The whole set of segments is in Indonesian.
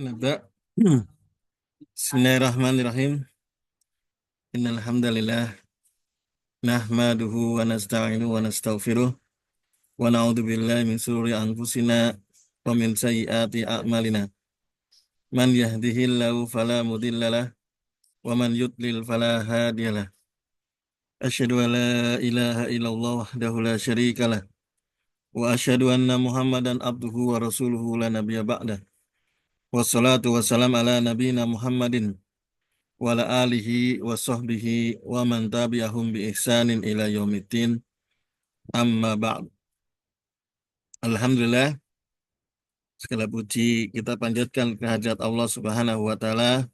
Nabda. Bismillahirrahmanirrahim. Innal hamdalillah nahmaduhu wa nasta'inuhu wa nastaghfiruh wa na'udzu billahi min shururi anfusina wa min sayyiati a'malina. Man yahdihillahu fala mudhillalah wa man yudlil fala hadiyalah. Asyhadu an la ilaha illallah wahdahu la syarikalah wa asyhadu anna Muhammadan abduhu wa rasuluhu la nabiyya ba'dah. Wassalatu wassalam ala nabiyyina Muhammadin wa ala alihi wa sahbihi wa man tabi'ahum bi ihsanin ila yaumiddin, amma ba'd. Alhamdulillah, segala puji kita panjatkan kehadirat Allah Subhanahu wa taala.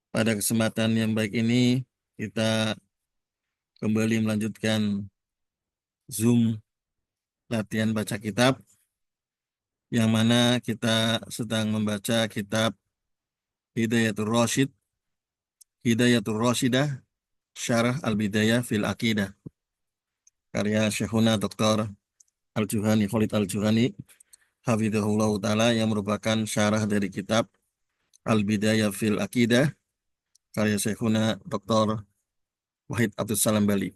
Pada kesempatan yang baik ini kita kembali melanjutkan Zoom latihan baca kitab, yang mana kita sedang membaca kitab Hidayatul Rasyidah Syarah Al-Bidayah fil Aqidah, karya Syekhuna Dr. Al-Juhani, Khalid Al-Juhani hafizahullah ta'ala, yang merupakan syarah dari kitab Al-Bidayah fil Aqidah karya Syekhuna Dr. Wahid Abdul Salam Bali.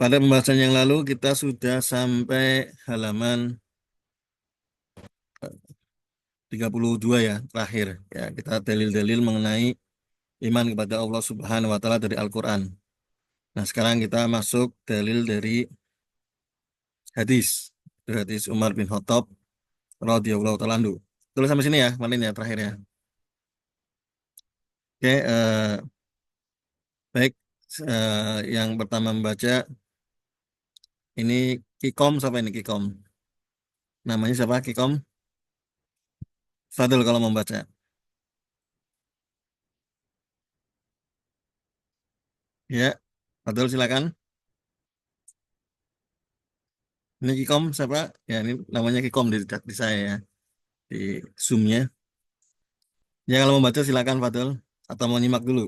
Pada pembahasan yang lalu kita sudah sampai halaman 32 ya, terakhir ya, kita dalil-dalil mengenai iman kepada Allah Subhanahu wa taala dari Al-Qur'an. Nah, sekarang kita masuk dalil dari hadis Umar bin Khattab radhiyallahu taala anhu. Tulis sampai sini ya, kemarin ya, terakhir ya. Oke, baik, yang pertama membaca ini Kikom. Siapa ini Kikom? Namanya siapa Kikom? Fadil kalau membaca. Ya, Fadil silakan. Ini Kikom siapa? Ya, ini namanya Kikom di saya ya, di Zoom-nya. Ya, kalau membaca silakan Fadil, atau mau nyimak dulu.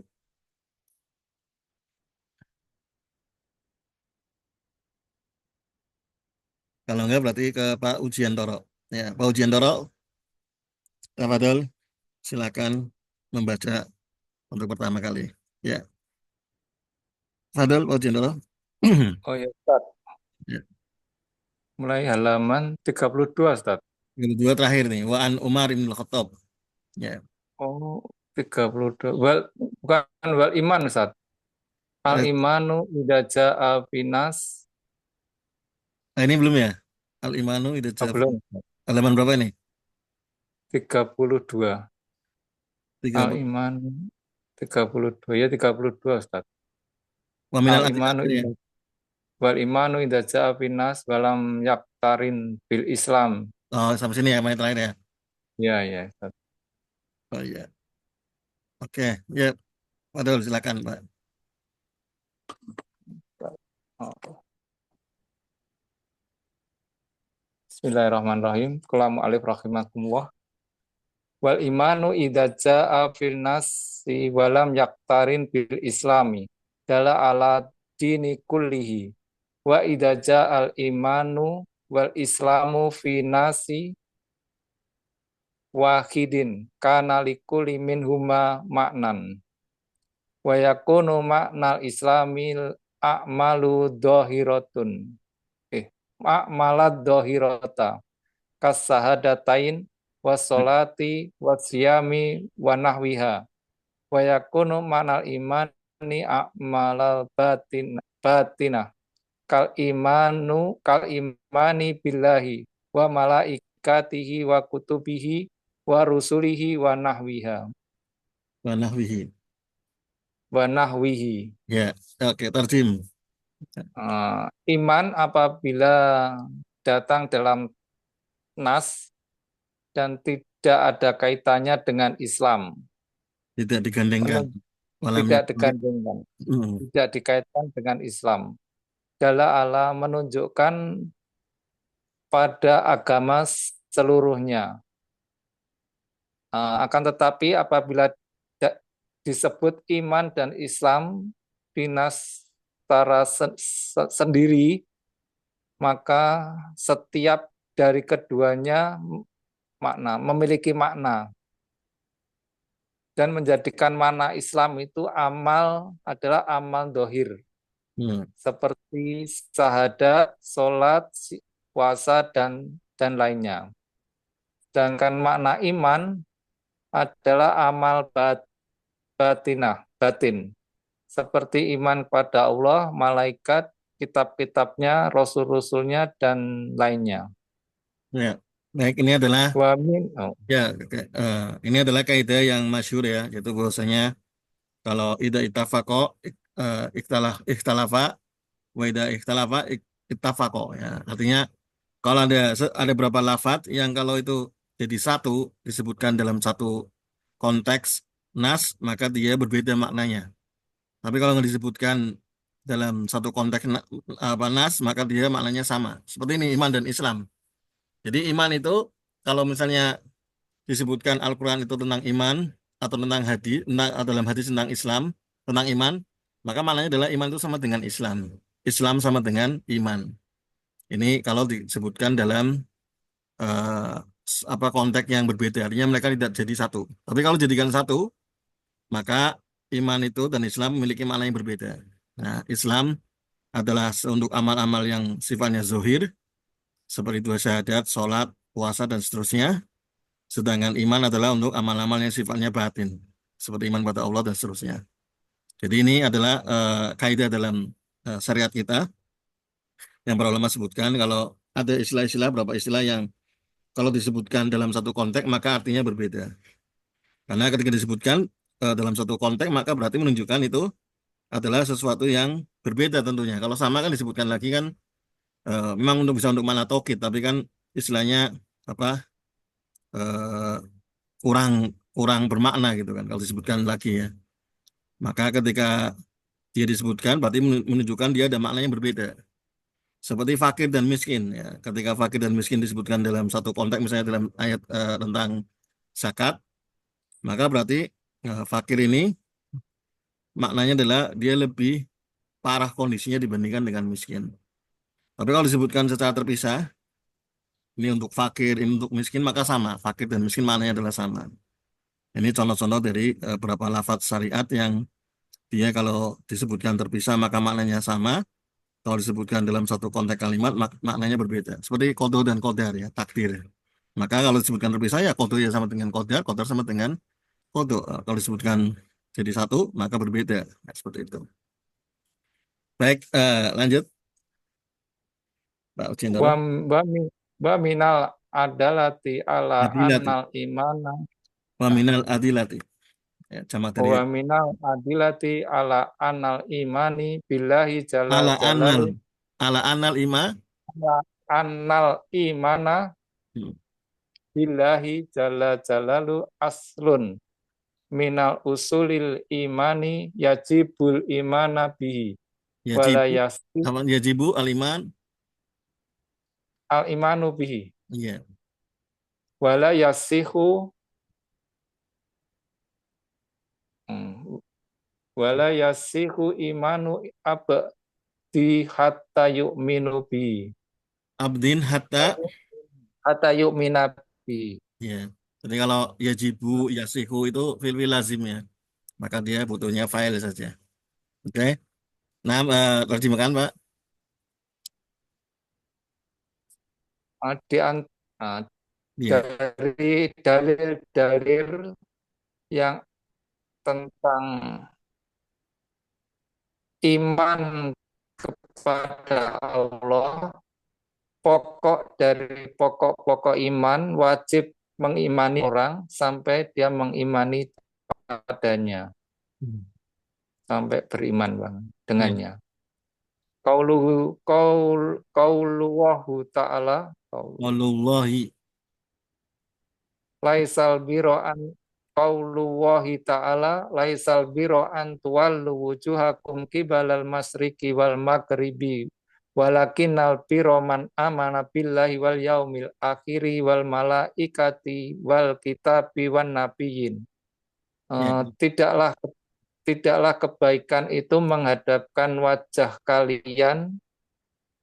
Kalau enggak berarti ke Pak Ujiantoro. Ya, Pak Ujiantoro, Pak Fadil, silakan membaca untuk pertama kali. Ya, Fadil, Pak Ujiantoro. Oh ya, Ustaz. Ya. Mulai halaman 32, Ustaz. Yang kedua terakhir nih, wa an Umar bin Khattab. Ya. Oh, 32. Bukan wal iman, Ustaz. Al Eh, imanu idza jaa finas. ini belum ya? Al imanu ida Oh, jafin. belum. Halaman berapa ini? 32. Al 30. imanu 32 ya, 32, Ustaz. Wa Al minal imanu adillati ya. wal imanu idza jaa finas walam yaktarin bil Islam. Oh, sampai sini ya, yang terakhir ya. Ya, ya, Ustaz. Oh iya. Oke, ya. Fadil silakan, Pak. Oh. Bismillahirrahmanirrahim. Qala mu'allif rahimakumullah. Wal imanu idza jaa fil nasi walam yaktarin bil islami dala ala dini kullihi wa idza jaa al imanu wal islamu fi nasi wahidin kana likulli minhuma maknan wa yakunu maknal islamil a'malu dhahiratun a'malad dhahirata kasahadatain wassolati wasyami wa nahwiha wa yakunu manal imani a'malal batinah kal imani billahi wa malaikatihi wa kutubihi wa rusulihi Wa nahwihi. wa nahwihi. Ya, oke, terjem. Iman apabila datang dalam nas dan tidak ada kaitannya dengan Islam, Tidak digandengkan. Walam tidak yaktarin. digandengkan, Hmm. tidak dikaitkan dengan Islam. Dalla ala menunjukkan pada agama seluruhnya. Akan tetapi apabila disebut iman dan Islam dinas secara sendiri, maka setiap dari keduanya memiliki makna dan menjadikan makna Islam itu adalah amal dohir Hmm. seperti syahadat, sholat, puasa dan lainnya. Sedangkan makna iman adalah amal batin seperti iman pada Allah, malaikat, kitab-kitabnya, rasul-rasulnya dan lainnya. Ya, baik ini adalah Oh, ya ini adalah kaidah yang masyhur ya, yaitu bahwasanya kalau ida ittafaqo ikhtalafa wa ida ikhtalafa ittafaqo ya. Artinya kalau ada beberapa lafadz yang kalau itu jadi satu disebutkan dalam satu konteks nas maka dia berbeda maknanya. Tapi kalau nggak disebutkan dalam satu konteks nas maka dia maknanya sama. Seperti ini iman dan Islam. Jadi iman itu kalau misalnya disebutkan Al-Quran itu tentang iman atau tentang hadis, dalam hadis tentang Islam, tentang iman, maka maknanya adalah iman itu sama dengan Islam. Islam sama dengan iman. Ini kalau disebutkan dalam eh, apa konteks yang berbeda, artinya mereka tidak jadi satu. Tapi kalau jadikan satu, maka iman itu dan Islam memiliki makna yang berbeda. Nah, Islam adalah untuk amal-amal yang sifatnya zohir, seperti dua syahadat, sholat, puasa, dan seterusnya. Sedangkan iman adalah untuk amal-amal yang sifatnya batin, seperti iman pada Allah dan seterusnya. Jadi ini adalah kaidah dalam syariat kita yang para ulama sebutkan kalau ada istilah-istilah, beberapa istilah yang kalau disebutkan dalam satu konteks maka artinya berbeda. Karena ketika disebutkan dalam satu konteks maka berarti menunjukkan itu adalah sesuatu yang berbeda tentunya. Kalau sama kan disebutkan lagi kan memang untuk bisa untuk mana tauhid, tapi kan istilahnya apa eh, kurang kurang bermakna gitu kan kalau disebutkan lagi ya. Maka ketika dia disebutkan berarti menunjukkan dia ada makna yang berbeda. Seperti fakir dan miskin ya. Ketika fakir dan miskin disebutkan dalam satu konteks misalnya dalam ayat tentang zakat, maka berarti fakir ini maknanya adalah dia lebih parah kondisinya dibandingkan dengan miskin. Tapi kalau disebutkan secara terpisah, ini untuk fakir, ini untuk miskin, maka sama. Fakir dan miskin maknanya adalah sama. Ini contoh-contoh dari beberapa lafadz syariat yang dia kalau disebutkan terpisah maka maknanya sama. Kalau disebutkan dalam satu konteks kalimat maknanya berbeda. Seperti kodo dan kodar ya, takdir. Maka kalau disebutkan terpisah ya kodo ya sama dengan kodar sama dengan kodo. Kalau disebutkan jadi satu maka berbeda. Nah, seperti itu. Baik, lanjut Pak wa, Ucindoro. wa, mi- wa minal adalati ala Adilati. annal imana Wa nah, minal adilati. Ya, jamak dari wa minal adilati ala annal imani billahi jalla ala anal. jalalu Ala anal ima. ala annal imana Hmm. billahi jalla jalalu aslun minal usulil imani yajibul imana bihi wala Yajibu. yasti Apa yajibu aliman? al imanu bihi Iya. wala yasihu hmm, wala yasihu imanu abdi hatta yu'minu bihi Abdin hatta. hatta yu'mina bihi. Ya. Jadi kalau yajibu, yasihu itu fi'il lazim ya. Maka dia butuhnya file saja. Oke. Nah, terjemahkan Pak. Di an- ah, Iya. dari dalil-dalil yang tentang iman kepada Allah, pokok dari pokok-pokok iman wajib mengimani orang sampai dia mengimani padanya, Hmm. sampai beriman bang Iya. dengannya. Qauluhu ta'ala Wallahi. laisal biro an qaulullahi ta'ala laisal biro an tuwallu wujuhakum kibalal masriki wal maghribi walakinnal biro man amana billahi wal yaumil akhiri wal malaikati wal kitabi wan nabiyyin. Ya. Tidaklah kebaikan itu menghadapkan wajah kalian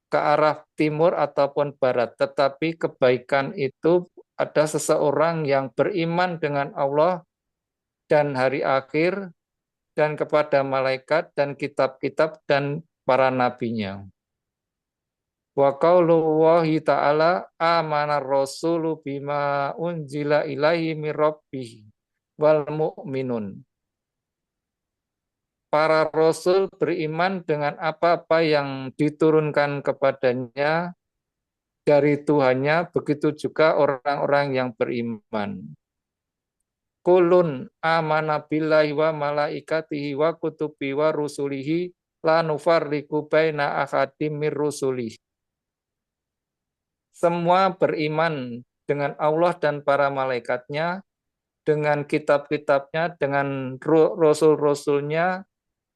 ke arah timur ataupun barat, tetapi kebaikan itu ada seseorang yang beriman dengan Allah dan hari akhir dan kepada malaikat dan kitab-kitab dan para nabinya. Wa qaulullahi ta'ala amana rasulu bima unzila ilaihi mir rabbih wal mu'minun. Para rasul beriman dengan apa-apa yang diturunkan kepadanya dari Tuhannya, begitu juga orang-orang yang beriman. Kulun amana billahi wa malaikatihi wa kutubi wa rusulihi la nufarriqu baina ahadim mir rusulih. Semua beriman dengan Allah dan para malaikatnya, dengan kitab-kitabnya, dengan rasul-rasulnya,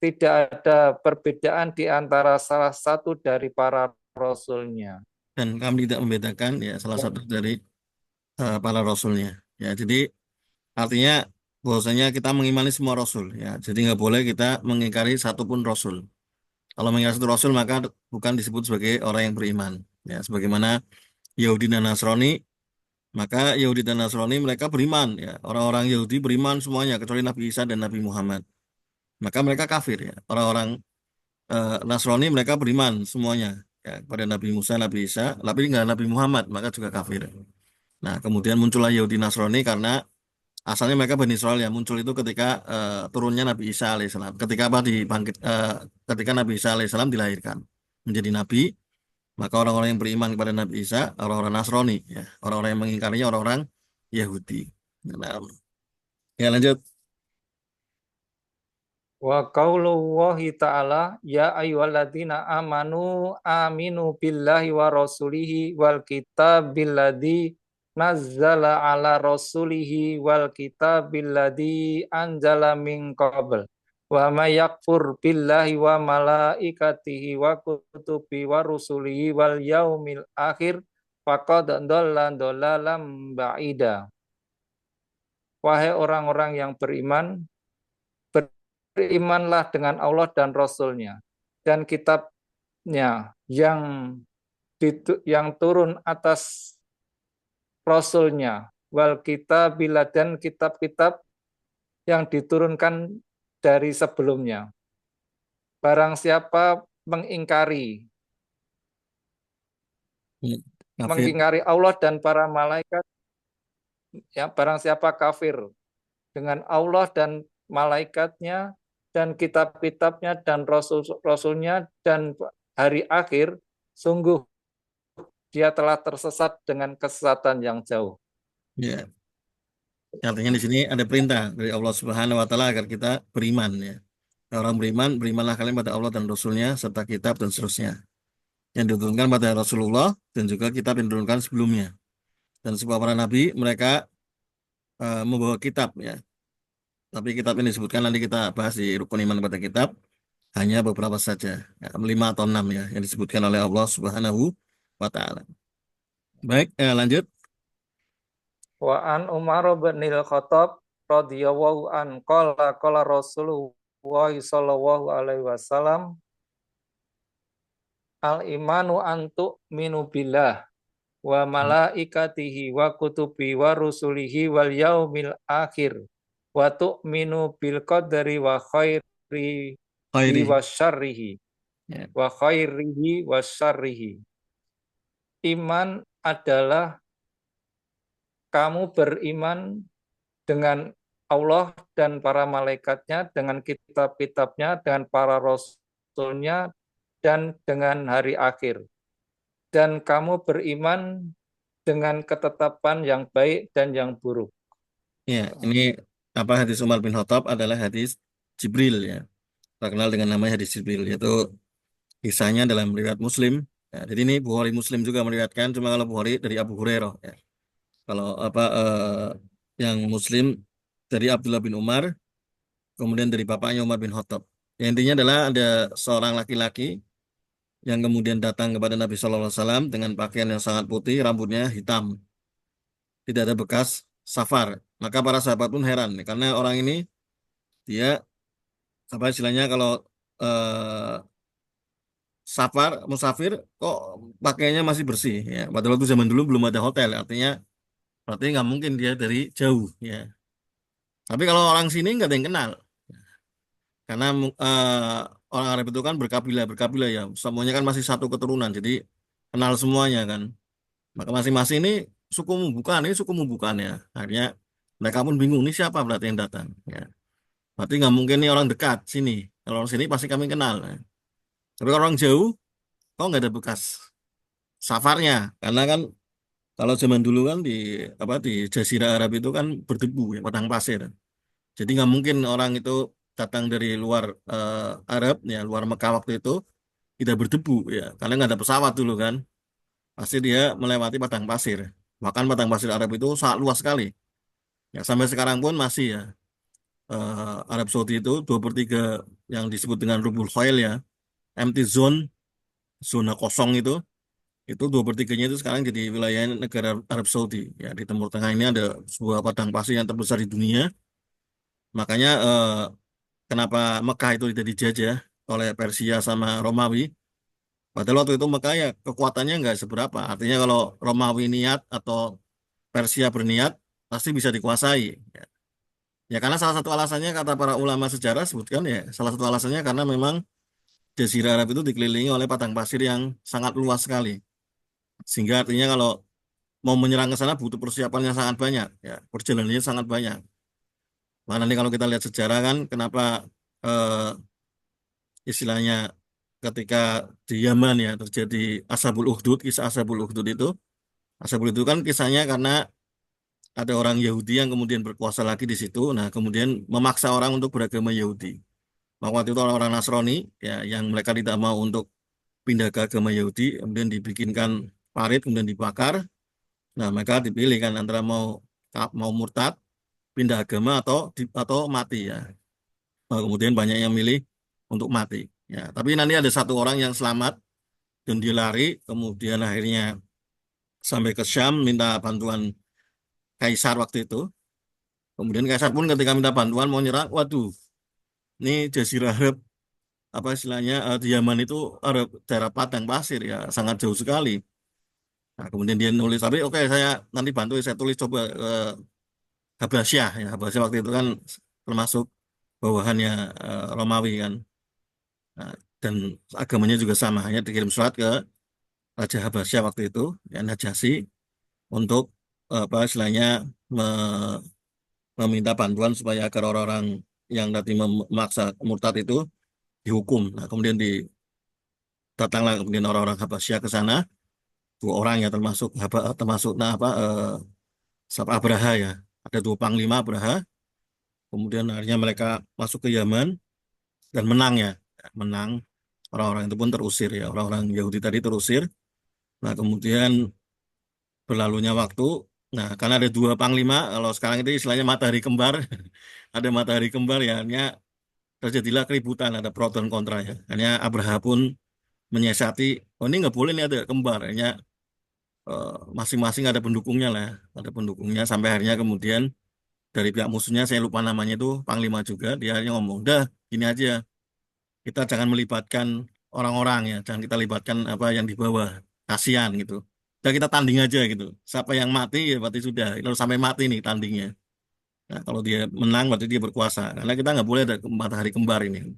tidak ada perbedaan di antara salah satu dari para rasulnya. Dan kami tidak membedakan ya salah satu dari para rasulnya. Ya, jadi artinya bahwasanya kita mengimani semua rasul. Ya, jadi nggak boleh kita mengingkari satupun rasul. Kalau mengingkari satu rasul maka bukan disebut sebagai orang yang beriman. Ya, sebagaimana Yahudi dan Nasrani, maka Yahudi dan Nasrani mereka beriman. Ya, orang-orang Yahudi beriman semuanya kecuali Nabi Isa dan Nabi Muhammad. Maka mereka kafir. Ya, orang-orang Nasrani mereka beriman semuanya ya kepada Nabi Musa, Nabi Isa, tapi nggak Nabi Muhammad, maka juga kafir. Nah, kemudian muncullah Yahudi Nasrani karena asalnya mereka Bani Israel ya muncul itu ketika turunnya Nabi Isa alaihissalam. Ketika apa ketika Nabi Isa alaihissalam dilahirkan menjadi nabi, maka orang-orang yang beriman kepada Nabi Isa, orang-orang Nasrani ya, orang-orang yang mengingkarinya orang-orang Yahudi. Nah, ya lanjut. Wa qaulullahi ta'ala ya ayyuhalladzina amanu aminu billahi wa rasulihi wal kitabil ladzi nazzala ala rasulihi wal kitabil ladzi anzala min qabl wa may yakfur billahi wa malaikatihi wa kutubi wa rusulihi wal yaumil akhir faqad dhalla dhalalam ba'ida. Wahai orang-orang yang beriman, berimanlah dengan Allah dan Rasul-Nya dan kitabnya yang turun atas Rasul-Nya wal kitabil dan kitab-kitab yang diturunkan dari sebelumnya. Barang siapa Ya, kafir. mengingkari Allah dan para malaikat, ya barang siapa kafir dengan Allah dan malaikatnya dan kitab-kitabnya dan rasul-rasulnya dan hari akhir, sungguh dia telah tersesat dengan kesesatan yang jauh. Ya, artinya di sini ada perintah dari Allah Subhanahu wa taala agar kita beriman ya. Orang beriman, berimanlah kalian pada Allah dan Rasulnya serta kitab dan seterusnya. Yang diturunkan pada Rasulullah dan juga kitab yang diturunkan sebelumnya. Dan semua para nabi mereka membawa kitab ya. Tapi kitab ini disebutkan nanti kita bahas di rukun iman pada kitab hanya beberapa saja, ya, 5 atau 6 ya yang disebutkan oleh Allah Subhanahu wa taala. Baik, lanjut. Wa an Umar bin Khattab radhiyallahu an qala Rasulullah sallallahu alaihi wasallam al imanu antu minu billah wa malaikatihi wa kutubi wa rusulihi wal yaumil akhir wa tu'minu bil qadari wa khairihi Khairi. wa syarrihi Ya, wa khairihi wa syarrihi. Iman adalah kamu beriman dengan Allah dan para malaikatnya, dengan kitab-kitabnya, dengan para rasulnya, dan dengan hari akhir. Dan kamu beriman dengan ketetapan yang baik dan yang buruk. ya, ini apa hadis Umar bin Khattab adalah hadis Jibril ya. Terkenal dengan namanya hadis Jibril yaitu kisahnya dalam riwayat Muslim. Ya, jadi ini Bukhari Muslim juga meriwayatkan cuma kalau Bukhari dari Abu Hurairah ya. Kalau apa yang Muslim dari Abdullah bin Umar kemudian dari bapaknya Umar bin Khattab. Ya, intinya adalah ada seorang laki-laki yang kemudian datang kepada Nabi Shallallahu Alaihi Wasallam dengan pakaian yang sangat putih, rambutnya hitam, tidak ada bekas safar. Maka para sahabat pun heran karena orang ini dia apa istilahnya kalau eh, safar, musafir kok pakainya masih bersih ya. Padahal waktu zaman dulu belum ada hotel, artinya berarti nggak mungkin dia dari jauh ya. Tapi kalau orang sini nggak ada yang kenal, karena orang Arab itu kan berkabilah ya, semuanya kan masih satu keturunan, jadi kenal semuanya kan. Maka masing-masing ini sukumu bukan, ini sukumu bukan ya. Akhirnya mereka pun bingung, ini siapa berarti yang datang ya. Berarti nggak mungkin ini orang dekat sini. Kalau orang sini pasti kami kenal. Ya. Tapi kalau orang jauh, kok nggak ada bekas safarnya, karena kan kalau zaman dulu kan di apa di Jazirah Arab itu kan berdebu ya, padang pasir. Jadi nggak mungkin orang itu datang dari luar Arab ya, luar Mekah waktu itu tidak berdebu ya, karena nggak ada pesawat dulu kan. Pasti dia melewati padang pasir. Bahkan padang pasir Arab itu sangat luas sekali. Ya sampai sekarang pun masih ya. Arab Saudi itu 2/3 yang disebut dengan Rubul Khail ya, empty zone, zona kosong itu 2/3-nya itu sekarang jadi wilayah negara Arab Saudi. Ya di Timur Tengah ini ada sebuah padang pasir yang terbesar di dunia. Makanya kenapa Mekah itu tidak dijajah oleh Persia sama Romawi? Padahal waktu itu Mekah ya kekuatannya nggak seberapa. Artinya kalau Romawi niat atau Persia berniat pasti bisa dikuasai. Ya, ya karena salah satu alasannya kata para ulama sejarah sebutkan ya salah satu alasannya karena memang Jazirah Arab itu dikelilingi oleh padang pasir yang sangat luas sekali. Sehingga artinya kalau mau menyerang ke sana butuh persiapan yang sangat banyak. Ya, perjalanannya sangat banyak. Mana nih kalau kita lihat sejarah kan kenapa eh, istilahnya ketika di Yaman ya terjadi Ashabul Ukhdud, kisah Ashabul Ukhdud itu. Ashabul itu kan kisahnya karena ada orang Yahudi yang kemudian berkuasa lagi di situ. Nah, kemudian memaksa orang untuk beragama Yahudi. Maka waktu itu orang-orang Nasrani ya yang mereka tidak mau untuk pindah ke agama Yahudi, kemudian dibikinkan parit, kemudian dibakar. Nah, mereka dipilih kan antara mau murtad, pindah agama atau mati ya. Nah, kemudian banyak yang milih untuk mati. Ya, tapi nanti ada satu orang yang selamat dan dia lari, kemudian akhirnya sampai ke Syam minta bantuan Kaisar waktu itu. Kemudian Kaisar pun ketika minta bantuan mau nyerang, waduh, ini Jazirah Arab apa istilahnya di Yaman itu ada daerah padang pasir ya, sangat jauh sekali. Nah, kemudian dia nulis, tapi oke saya nanti bantu, saya tulis coba Habasyah ya, Habasyah waktu itu kan termasuk bawahannya Romawi kan. Nah, dan agamanya juga sama, hanya dikirim surat ke Raja Habasyah waktu itu, ya Najasyi, untuk apa istilahnya me- meminta bantuan supaya agar orang-orang yang tadi memaksa murtad itu dihukum. Nah, kemudian datanglah kemudian orang-orang Habasyah ke sana, 2 orang ya termasuk nah apa siapa Abraha ya. Ada 2 panglima Abraha. Kemudian akhirnya mereka masuk ke Yaman dan menang ya. Menang. Orang-orang itu pun terusir ya. Orang-orang Yahudi tadi terusir. Nah, kemudian berlalunya waktu. Nah, karena ada 2 panglima, kalau sekarang itu istilahnya matahari kembar. Ada matahari kembar ya. Hanya terjadilah keributan, ada pro dan kontra ya. Hanya Abraha pun menyiasati, oh ini nggak boleh nih ada kembar. Hanya eh, masing-masing ada pendukungnya lah. Ada pendukungnya sampai akhirnya kemudian dari pihak musuhnya, saya lupa namanya itu, panglima juga, dia hanya ngomong, dah gini aja, kita jangan melibatkan orang-orang ya, jangan kita libatkan apa yang di bawah, kasihan gitu. Dan kita tanding aja gitu. Siapa yang mati ya berarti sudah. Kalau sampai mati nih tandingnya. Nah, kalau dia menang berarti dia berkuasa. Karena kita nggak boleh ada matahari kembar ini.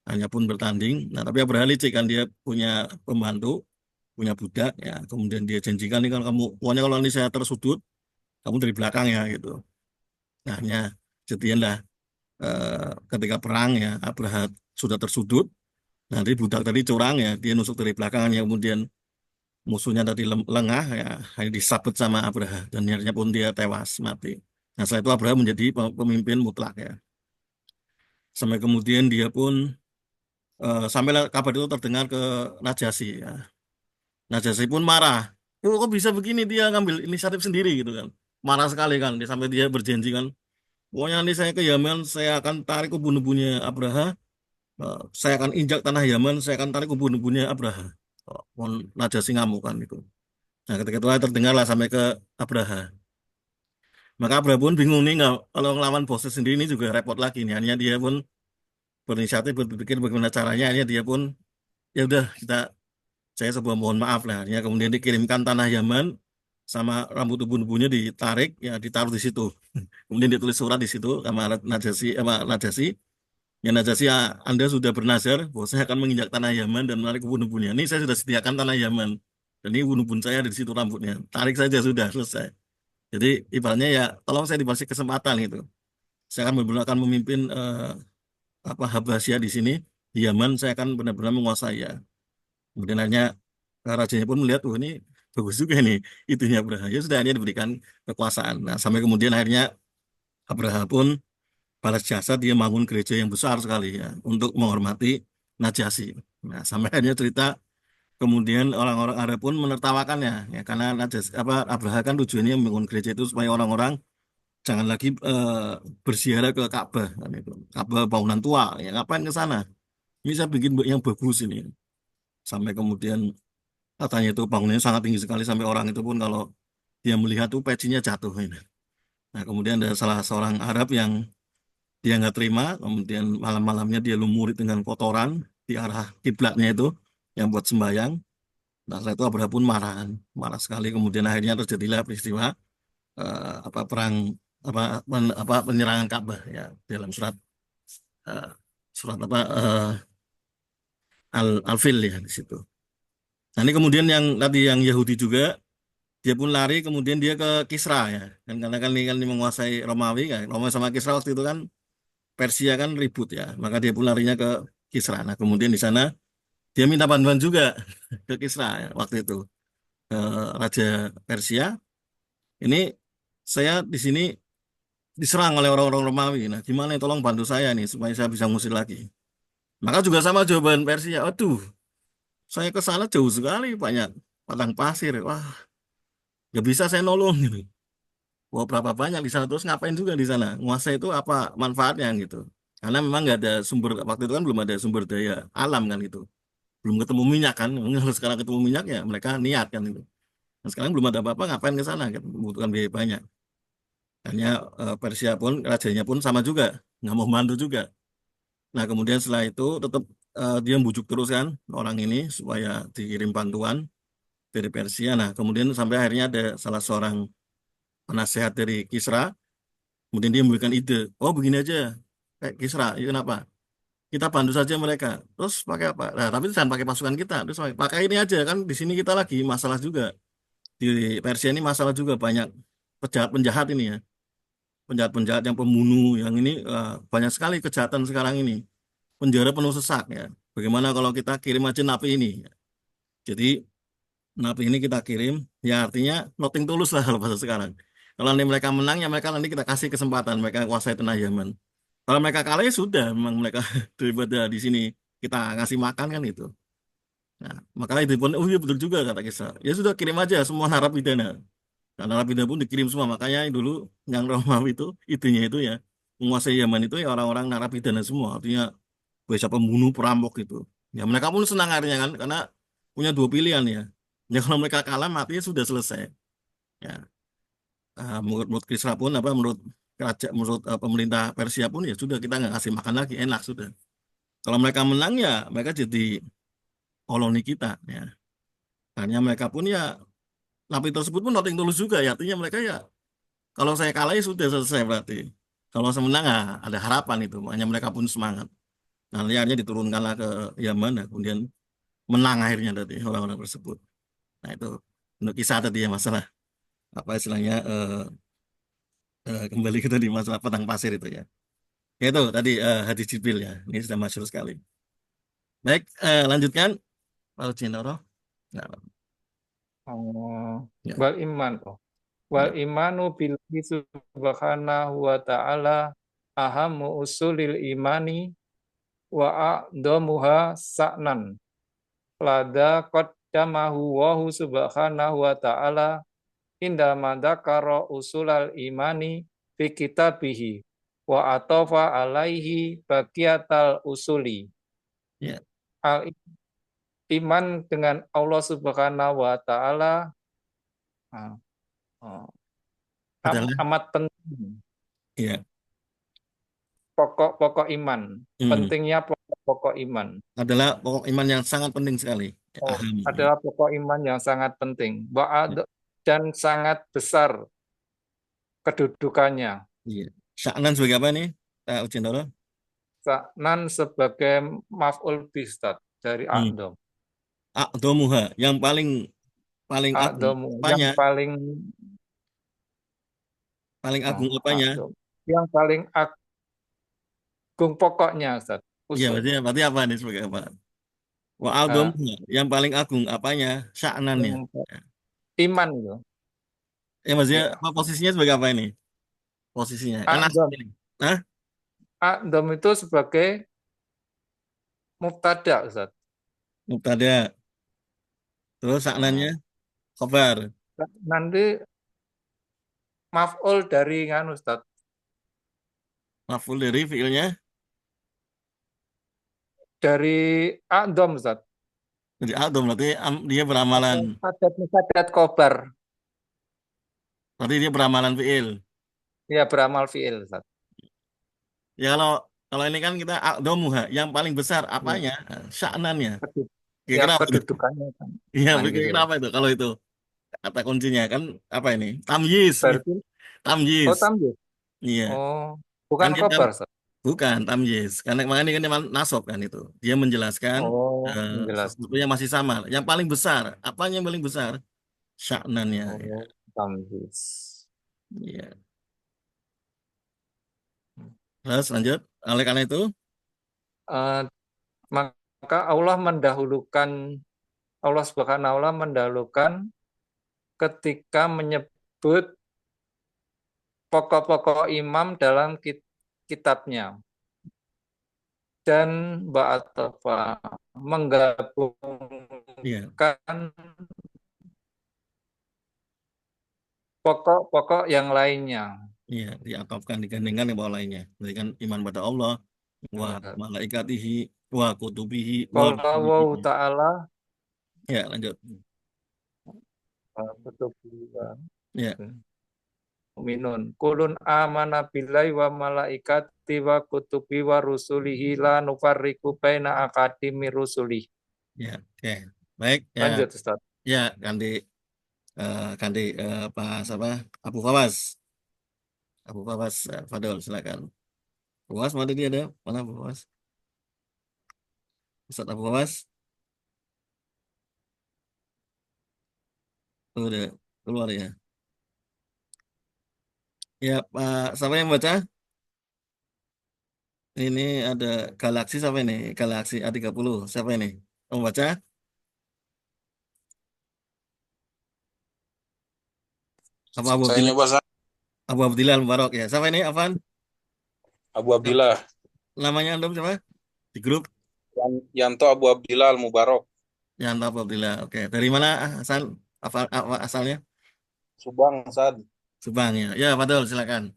Hanya pun bertanding. Nah, tapi Abraha licik kan dia punya pembantu, punya budak ya. Kemudian dia janjikan nih kalau kamu, pokoknya kalau ini saya tersudut, kamu dari belakang ya gitu. Nah, hanya jadilah ketika perang ya Abraha sudah tersudut. Nanti budak tadi curang ya, dia nusuk dari belakangnya, kemudian musuhnya tadi lengah ya, hanya disabet sama Abraha dan akhirnya pun dia tewas mati. Nah setelah itu Abraha menjadi pemimpin mutlak ya. Sampai kemudian dia pun sampai kabar itu terdengar ke Najasyi ya. Najasyi pun marah. Oh, kok bisa begini dia ngambil inisiatif sendiri gitu kan. Marah sekali kan, dia sampai dia berjanji kan. Pokoknya nanti saya ke Yaman, saya akan tarik ubun-ubunnya Abraha. Saya akan injak tanah Yaman, saya akan tarik ubun-ubunnya Abraha. Oh, mohon Najasyi ngamuk kan itu. Nah, ketika itu terdengarlah sampai ke Abraha. Maka Abraha pun bingung nih, nggak, kalau ngelawan bosnya sendiri ini juga repot lagi nih. Hanya dia pun berinisiatif berpikir bagaimana caranya, hanya dia pun ya udah saya sebuah mohon maaf lah ya, kemudian dikirimkan tanah Yaman sama rambut ubun-ubunnya ditarik ya, ditaruh di situ, kemudian ditulis surat di situ sama Najasyi, sama Najasyi, ya Najasyi, Anda sudah bernazar bahwa saya akan menginjak tanah Yaman dan menarik ubun-ubunnya, ini saya sudah sediakan tanah Yaman dan ini ubun-ubun saya ada di situ rambutnya, tarik saja sudah selesai. Jadi ibaratnya ya, tolong saya dikasih kesempatan gitu, saya akan benar-benar akan memimpin Habasyah di sini di Yaman, saya akan benar-benar menguasai ya. Kemudian akhirnya rajanya pun melihat, oh ini bagus juga nih itunya Abraha. Ya sudah, dia diberikan kekuasaan. Nah, sampai kemudian akhirnya Abraha pun balas jasa, dia bangun gereja yang besar sekali ya untuk menghormati Najasyi. Nah, sampai akhirnya cerita kemudian orang-orang Arab pun menertawakannya ya, karena Abraha kan tujuannya membangun gereja itu supaya orang-orang jangan lagi berziarah ke Ka'bah kan itu. Ka'bah bangunan tua, ya ngapain ke sana? Ini saya bikin yang bagus ini. Sampai kemudian katanya itu bangunannya sangat tinggi sekali sampai orang itu pun kalau dia melihat tuh pecinya jatuh ini. Nah, kemudian ada salah seorang Arab yang dia nggak terima, kemudian malam-malamnya dia lumuri dengan kotoran di arah kiblatnya itu yang buat sembahyang. Nah, setelah itu Abraha pun marah, marah sekali. Kemudian akhirnya terjadilah peristiwa perang penyerangan Ka'bah ya, dalam eh, surat Al-Fil ya di situ. Nah, ini kemudian yang tadi yang Yahudi juga, dia pun lari kemudian dia ke Kisra ya, kan karena kan ini menguasai Romawi kan, Romawi sama Kisra waktu itu kan Persia kan ribut ya, maka dia pun larinya ke Kisra. Nah, kemudian di sana dia minta bantuan juga ke Kisra ya, waktu itu Raja Persia, ini saya di sini diserang oleh orang-orang Romawi, nah gimana ya, tolong bantu saya nih supaya saya bisa ngusir lagi. Maka juga sama jawaban Persia, aduh saya ke sana jauh sekali, banyak padang pasir, wah nggak bisa saya nolong gitu. Wah, berapa banyak di sana, terus ngapain juga di sana? Nguasai itu apa manfaatnya gitu? Karena memang nggak ada sumber, waktu itu kan belum ada sumber daya alam kan gitu. Belum ketemu minyak kan. Kalau sekarang ketemu minyak ya mereka niat kan itu. Nah, sekarang belum ada apa-apa, ngapain ke sana kan? Membutuhkan biaya banyak. Hanya Persia pun, rajanya pun sama juga, nggak mau bantu juga. Nah, kemudian setelah itu tetap dia bujuk terus kan orang ini supaya dikirim bantuan dari Persia. Nah, kemudian sampai akhirnya ada salah seorang penasehat dari Kisra. Kemudian dia memberikan ide, oh begini aja, kayak Kisra, itu kenapa? Kita bantu saja mereka. Terus pakai apa? Nah, tapi jangan pakai pasukan kita. Terus pakai ini aja kan, di sini kita lagi masalah juga. Di Persia ini masalah juga, banyak penjahat-penjahat ini ya. Penjahat-penjahat yang pembunuh, yang ini banyak sekali kejahatan sekarang ini. Penjara penuh sesak ya. Bagaimana kalau kita kirim aja napi ini? Jadi napi ini kita kirim, ya artinya nothing tulus lah kalau bahasa sekarang. Kalau nanti mereka menang, ya mereka nanti kita kasih kesempatan, mereka kuasai tanah Yaman. Kalau mereka kalah ya sudah, memang mereka daripada di sini kita ngasih makan kan itu. Nah, makanya itu pun, oh iya betul juga kata Kisra. Ya sudah kirim aja semua narapidana. Nah, narapidana pun dikirim semua. Makanya dulu yang Romawi itu, itunya itu ya, menguasai Yaman itu ya orang-orang narapidana semua. Artinya biasa pembunuh, perampok gitu. Ya mereka pun senang akhirnya kan, karena punya dua pilihan ya. Ya kalau mereka kalah matinya sudah selesai. Ya, menurut Kisra pun menurut kerajaan, menurut pemerintah Persia pun ya sudah, kita nggak kasih makan lagi, enak sudah. Kalau mereka menang ya mereka jadi koloni kita ya. Hanya mereka pun ya, napi tersebut pun nothing tulus juga ya. Artinya mereka ya, kalau saya kalah ya sudah selesai berarti. Kalau saya menang ya ada harapan itu. Makanya mereka pun semangat. Nah, akhirnya diturunkanlah ke Yaman, nah, kemudian menang akhirnya tadi orang-orang tersebut. Nah, itu untuk kisah tadi ya, masalah apa istilahnya, kembali ke tadi masalah padang pasir itu ya. Ya itu tadi hadis Jibril ya. Ini sudah masyhur sekali. Baik, lanjutkan Pak Jinoro. Nah, Oh, ya, wal iman. Oh. Wal ya, imanu billahi subhanahu wa ta'ala ahamu usulil imani wa a'damuha sa'nan. Lada qaddamahu wahu subhanahu wa ta'ala inda madakara usulal imani fi kitabihi wa atofa alaihi bagiatal usuli. ya. Al iman dengan Allah subhanahu wa ta'ala ah, oh, Adalah, amat penting. ya. Pokok-pokok iman. Hmm, Pentingnya pokok iman? adalah pokok iman yang sangat penting sekali. Oh, Aham. adalah pokok iman yang sangat penting. Dan sangat besar kedudukannya. Iya. Sya'nan sebagai apa nih? Ujian dulu. Sa'nan sebagai maf'ul bih, Ustaz, dari Hmm. a'dom. A'domuha, yang paling paling agung A'dom yang apanya? paling Paling agung apanya? a'dom. Yang paling agung pokoknya, Ustaz. Iya, Usul. berarti apa nih sebagai apa? Wa Nah, a'domuha, yang paling agung apanya? Sya'nannya. yang Ya, iman itu. ya maksudnya Ya. apa posisinya sebagai apa ini? Posisinya. Kan asli A'dom. ini. Nah, A'dom itu sebagai mubtada, Ustaz. mubtada. Terus sya'nannya Nah, khabar. nanti maf'ul dari nganu, Ustaz. Maf'ul dari fiilnya. Dari a'dom, Ustaz. Jadi a'dom berarti dia beramalan. Adat musadat kobar. Berarti dia beramalan fiil. Ya, beramal fi'il, Ustaz. Ya kalau ini kan kita a'domuha, yang paling besar Ya, apanya? Sya'nannya. ya Kira-kira apa itu? kedudukannya kan. Iya, Nah, gitu. kira-kira apa itu kalau itu? Kata kuncinya kan apa ini? Tamyiz. Berarti, oh Tamyiz. tamyiz. Iya. Oh, Kan bukan dia kobar, Ustaz. bukan tamyiz. Karena makanya ini kan nasab kan itu. Dia menjelaskan Oh, menjelaskan. sesuatu yang masih sama. Yang paling besar, apanya yang paling besar? Sya'nannya. Ya. Oh, tamyiz. Iya. Terus lanjut. Oleh karena itu, Eh, maka Allah Subhanahu wa taala mendahulukan ketika menyebut pokok-pokok imam dalam kitabnya dan ba'atafa iya, menggabungkan pokok-pokok yang lainnya. iya, diatofkan, digandengkan yang bawah lainnya. Berarti kan iman pada Allah, wa malaikatihi, wa kutubihi, wa Qala rusulihi. Allah Ta'ala Ya, lanjut. Ya, minun kulun amana billahi wa malaikati wa kutubi wa rusulihi la nufarriqu baina akadimi rusuli. ya, oke. Baik, ya, Lanjut, Ustaz. ya, ganti Pak apa? Abu Fawas. Abu Fawas, Fadol, silakan. Abu Fawas, mana dia ada? Mana Abu Fawas? Ustaz Abu Fawas, udah keluar ya. Ya, Pak, siapa yang baca? Ini ada Galaksi siapa ini? Galaksi A30. Siapa ini? Mau baca? Apa Abu Saya Abdillah? nyoba Abu Abdillah Mubarak ya. Siapa ini? Afan? Abu Abdillah, Namanya Anda siapa? Di grup? Yanto Abu Abdillah Al-Mubarak, Ya, Anta Abu Abdillah. Oke. Dari mana asal? Apa asalnya? Subang, Sad. Subang ya. Ya, Fadol, silakan.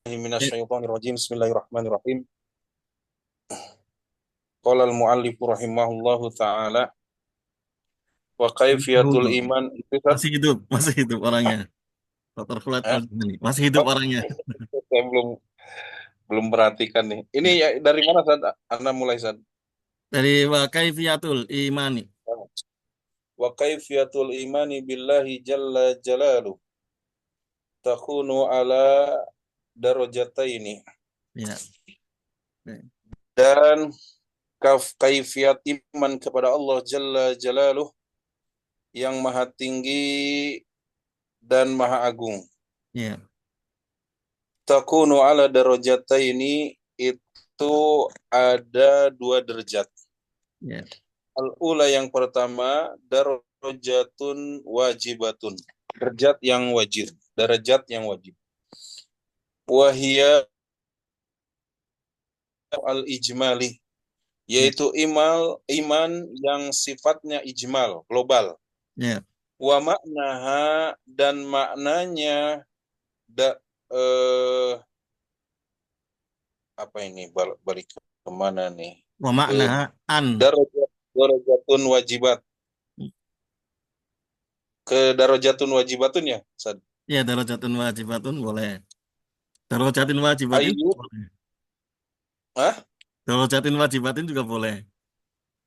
Ya, Minasyaitonirrajim. Bismillahirrahmanirrahim. Qala al-muallif rahimahullahu taala wa kaifiyatul iman itu Sad. masih hidup orangnya. Dr. Fuad Eh? Al-Jani. Masih hidup Oh, orangnya. saya belum perhatikan nih. Ini Ya. ya, dari mana Sad? Anda mulai Sad. Dari wa kaifiyatul imani. Wa kaifiyatul imani billahi jalla jalaluh takunu ala darajataini. Ya. Ya. Dan kaifiyat iman kepada Allah jalla jalaluh yang maha tinggi dan maha agung. Ya. Takunu ala darajataini itu ada dua derajat. Ya. Al-ula yang pertama darajatun wajibatun. Derajat yang wajib. Derajat yang wajib. Wahia al-ijmali. Ya. Yaitu iman yang sifatnya ijmal, global. Ya. Wa maknaha dan maknanya da, apa ini balik ke mana nih? Wa Ke makna an. darajatun wajibat. Ke darajatun wajibatun ya, Sad. Ya, darajatun wajibatun boleh. Darojatin wajibatin Ayu, boleh. Hah? Darojatin wajibatin juga boleh.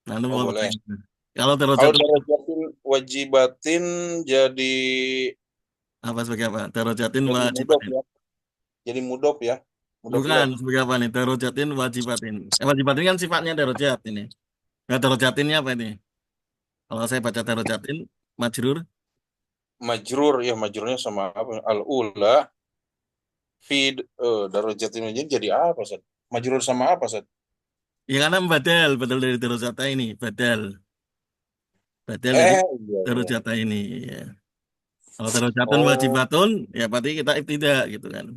Nah, itu Oh mau boleh. bagaimana? Kalau Kalau darojatin darajatin wajibatin jadi apa sebagai apa? Darojatin jadi mudhof wajibatin. ya. Jadi mudhof ya. Mudhof Bukan ilaih. sebagai apa nih? Darojatin wajibatin. Wajibatin kan sifatnya darojat ini. Nah, darojatinnya apa ini? Kalau saya baca darojatin, majrur. Majrur ya, majrurnya sama apa? Al-ula fi darajatin jadi apa, Ustaz? Majrur sama apa, Ustaz? Ya karena badal dari darojata ini, badal dari Iya, iya. darojata ini. Ya. Kalau darojatun Oh, wajibatun, ya berarti kita ibtidak gitu kan.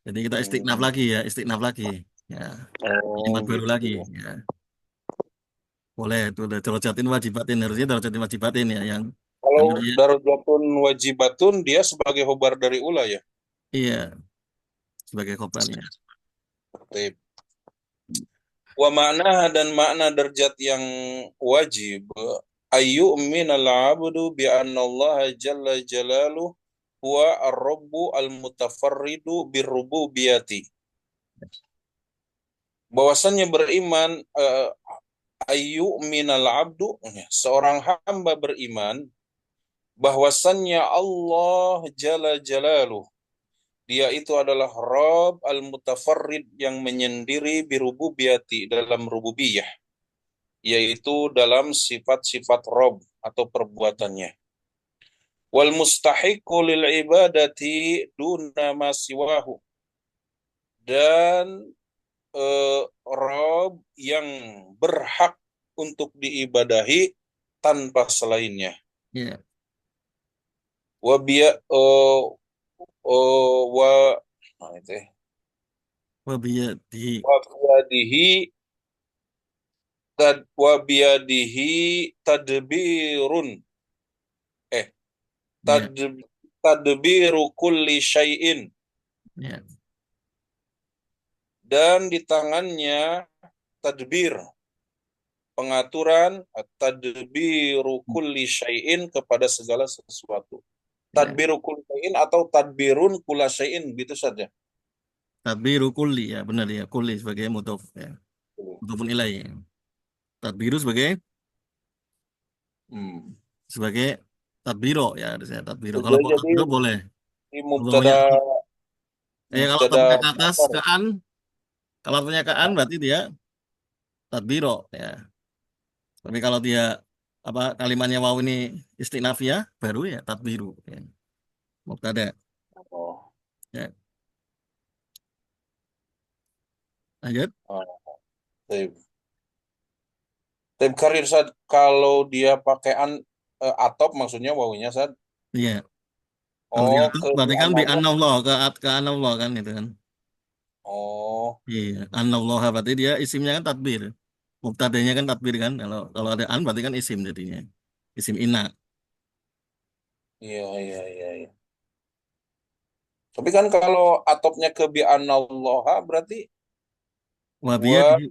Jadi kita istiqnaf hmm. lagi ya, istiqnaf lagi. Ya, Oh kalimat baru gitu lagi. ya. Ya, boleh itu udah darojatin wajibatin harusnya darojatin wajibatin ya yang Kalau kalau dia darajatun wajibatun dia sebagai khobar dari ula ya. iya sebagai khobar ya. Baik. Wa makna dan makna derajat yang wajib ayu minal abdu bi anna Allah jalla jalaluhu huwa ar-rabbu al-mutafarridu birrububiyati. Bahwasannya beriman ayu minal abdu, seorang hamba beriman bahwasannya Allah jalla jalaluhu, dia itu adalah Rabb al-mutafarrid yang menyendiri birububiyati dalam rububiyah, yaitu dalam sifat-sifat Rabb atau perbuatannya. Wal mustahiqu lil ibadati duna ma siwahu, dan Rabb yang berhak untuk diibadahi tanpa selainnya. Iya, Wa biya wa itu ya. wabiyadi. Wa biyadihi wa biyadihi tadbirun eh Iya, tad tadbiru kulli syai'in, iya, dan di tangannya tadbir, pengaturan, tadbiru kulli syai'in, kepada segala sesuatu. iya. Tadbiru kulli syai'in atau tadbirun kulla syai'in gitu saja. Tadbiru kulli ya benar ya kulli sebagai mudhof ya. Mudhofun ilaih. Tadbiru Hmm. sebagai tadbiro ya harusnya tadbiro. Kalau Jadi, tadbiro boleh. di Kalau punya mubtada kalau mubtada topnya ke atas khabar. ke an, kalau punya ke an berarti dia tadbiro ya. Tapi kalau dia apa kalimatnya waw ini istinafiyah baru ya tadbiru ya. Mubtada Oh, ya. Lanjut. oh, baik. Tapi karir saat kalau dia pakai atop, maksudnya wawunya saat Iya. Kalau dia ke berarti kan bi analog. anallah ke anallah kan itu kan. Oh, Iya, anallah berarti dia isimnya kan tadbir. Mubtadanya kan tadbir kan. Kalau kalau ada an berarti kan isim jadinya. Isim inna. iya, iya, iya, iya. Tapi kan kalau atopnya ke bi anallah berarti Wa wa biyadihi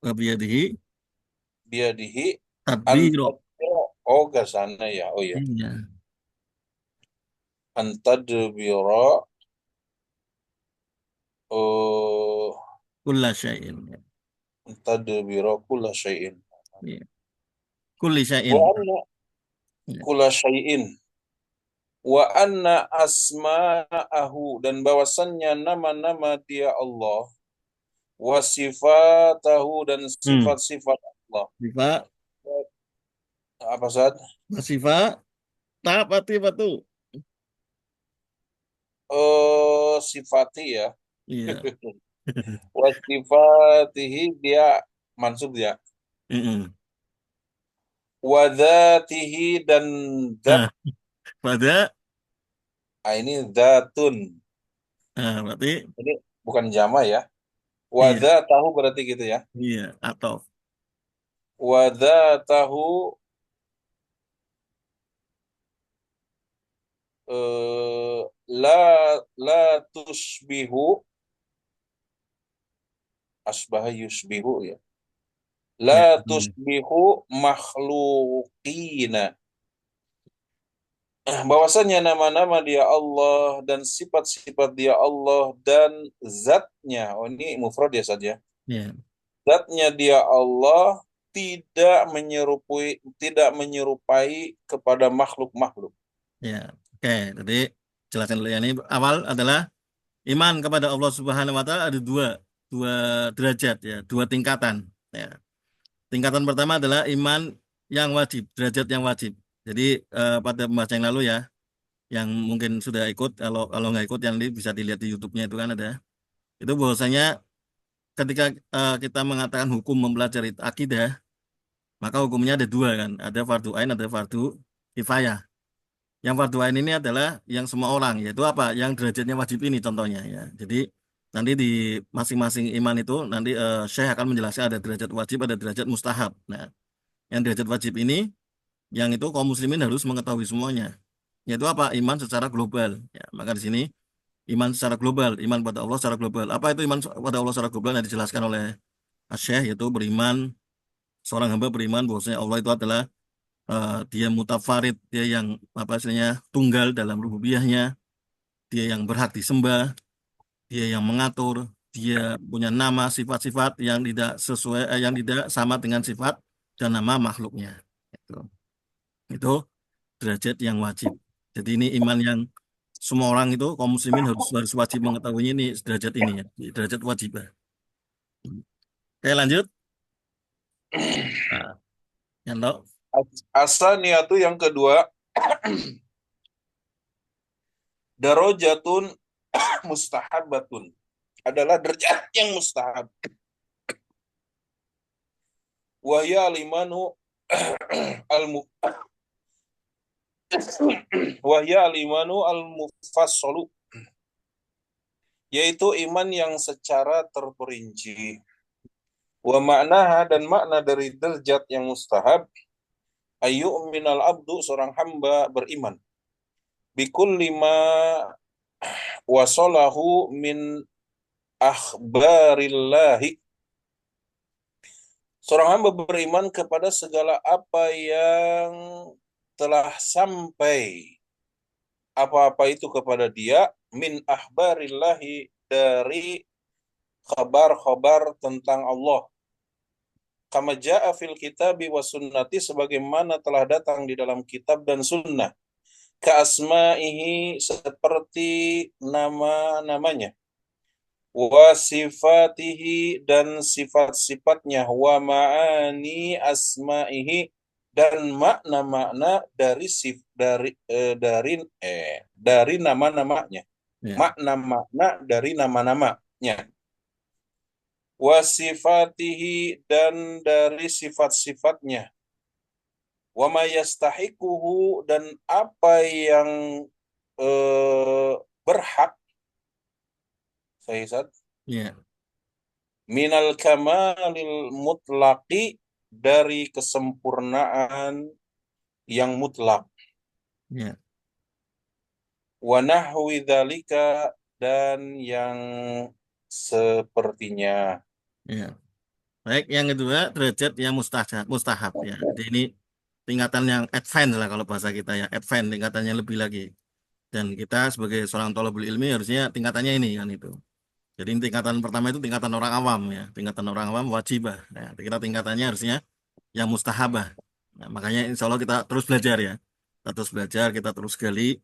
wa biyadihi biadihi tadbiro. antadbiro. Oh, ke sana ya. Oh ya. Iya. Antadbiro eh Kulla syai'in. antadbiro kulla syai'in. Iya. Kulli Wa syai'in. anna Iya. kulla syai'in. Wa anna asma'ahu, dan bahwasannya nama-nama dia Allah, wa sifatahu, dan Hmm. sifat-sifat Allah. Sifa Apa saat? sifat tak pati batu. Sifati ya. Iya. Wa sifatihi, dia mansub ya. Mm-mm. Wa dzatihi, dan zat. Nah, pada Ini zatun. berarti Ini bukan jama ya. Wa iya, dzatahu berarti gitu ya. iya atau Wa dzatahu la la tusbihu, asbaha yusbihu ya. La ya. tusbihu makhluqina. bahwasanya nama-nama dia Allah dan sifat-sifat dia Allah dan zatnya, oh ini mufrad ya saja, Ya, zatnya dia Allah tidak menyerupai kepada makhluk-makhluk. ya. Oke, jadi jelaskan dulu ya. Ini awal adalah iman kepada Allah Subhanahu wa taala ada dua derajat ya, dua tingkatan. Ya. Tingkatan pertama adalah iman yang wajib, derajat yang wajib. Jadi pada pembahasan yang lalu ya, yang mungkin sudah ikut, kalau kalau nggak ikut yang bisa dilihat di YouTube-nya itu kan ada. Itu bahwasanya ketika kita mengatakan hukum mempelajari akidah, maka hukumnya ada dua kan, ada fardu ain, ada fardu kifayah. Yang fardu ain ini adalah yang semua orang, yaitu apa? Yang derajatnya wajib ini contohnya ya. Jadi nanti di masing-masing iman itu nanti Syekh akan menjelaskan ada derajat wajib, ada derajat mustahab. Nah, yang derajat wajib ini yang itu kaum muslimin harus mengetahui semuanya. Yaitu apa? Iman secara global. Ya, maka di sini iman secara global, iman pada Allah secara global. Apa itu iman pada Allah secara global yang dijelaskan oleh Syekh, yaitu beriman, seorang hamba beriman bahwasanya Allah itu adalah dia mutafarid, dia yang apa istilahnya tunggal dalam rububiyahnya, dia yang berhak disembah, dia yang mengatur, dia punya nama sifat-sifat yang tidak sesuai, yang tidak sama dengan sifat dan nama makhluknya. Itu, itu derajat yang wajib. Jadi ini iman yang semua orang itu kaum muslimin harus harus wajib mengetahuinya ini derajat ini ya, derajat wajib. Oke, lanjut. Nah, yang tahu. Asaniyatu yang kedua, darajatun mustahabatun, adalah derajat yang mustahab. Wahya limanu al wahya limanu al-mufassalu, yaitu iman yang secara terperinci. Wa maknaha, dan makna dari derajat yang mustahab, ayu minal abdu, seorang hamba beriman, bikul lima wasolahu min akhbarillahi, seorang hamba beriman kepada segala apa yang telah sampai, apa-apa itu kepada dia, min akhbarillahi, dari kabar-kabar tentang Allah, kama ja'a fil kitabi wa sunnati, sebagaimana telah datang di dalam kitab dan sunnah, ka asma'ihi, seperti nama-namanya, wa sifatihi, dan sifat-sifatnya, wa ma'ani asma'ihi, dan makna-makna dari dari nama-namanya, Ya, makna-makna dari nama-namanya, wa sifatihi, dan dari sifat-sifatnya, wa ma yastahiquhu, dan apa yang berhak, saya ya, minal kamalil mutlaqi, dari kesempurnaan yang mutlak, ya, wa nahwi dzalika, dan yang sepertinya. ya. Baik, yang kedua derajat yang mustahab, mustahab ya. Jadi ini tingkatan yang advance lah kalau bahasa kita ya, advance, tingkatannya lebih lagi. Dan kita sebagai seorang thalibul ilmi harusnya tingkatannya ini kan itu. Jadi ini tingkatan pertama itu tingkatan orang awam ya, tingkatan orang awam wajibah. Nah, kita tingkatannya harusnya yang mustahabah. Nah, makanya insya Allah kita terus belajar ya. Kita terus belajar, kita terus gali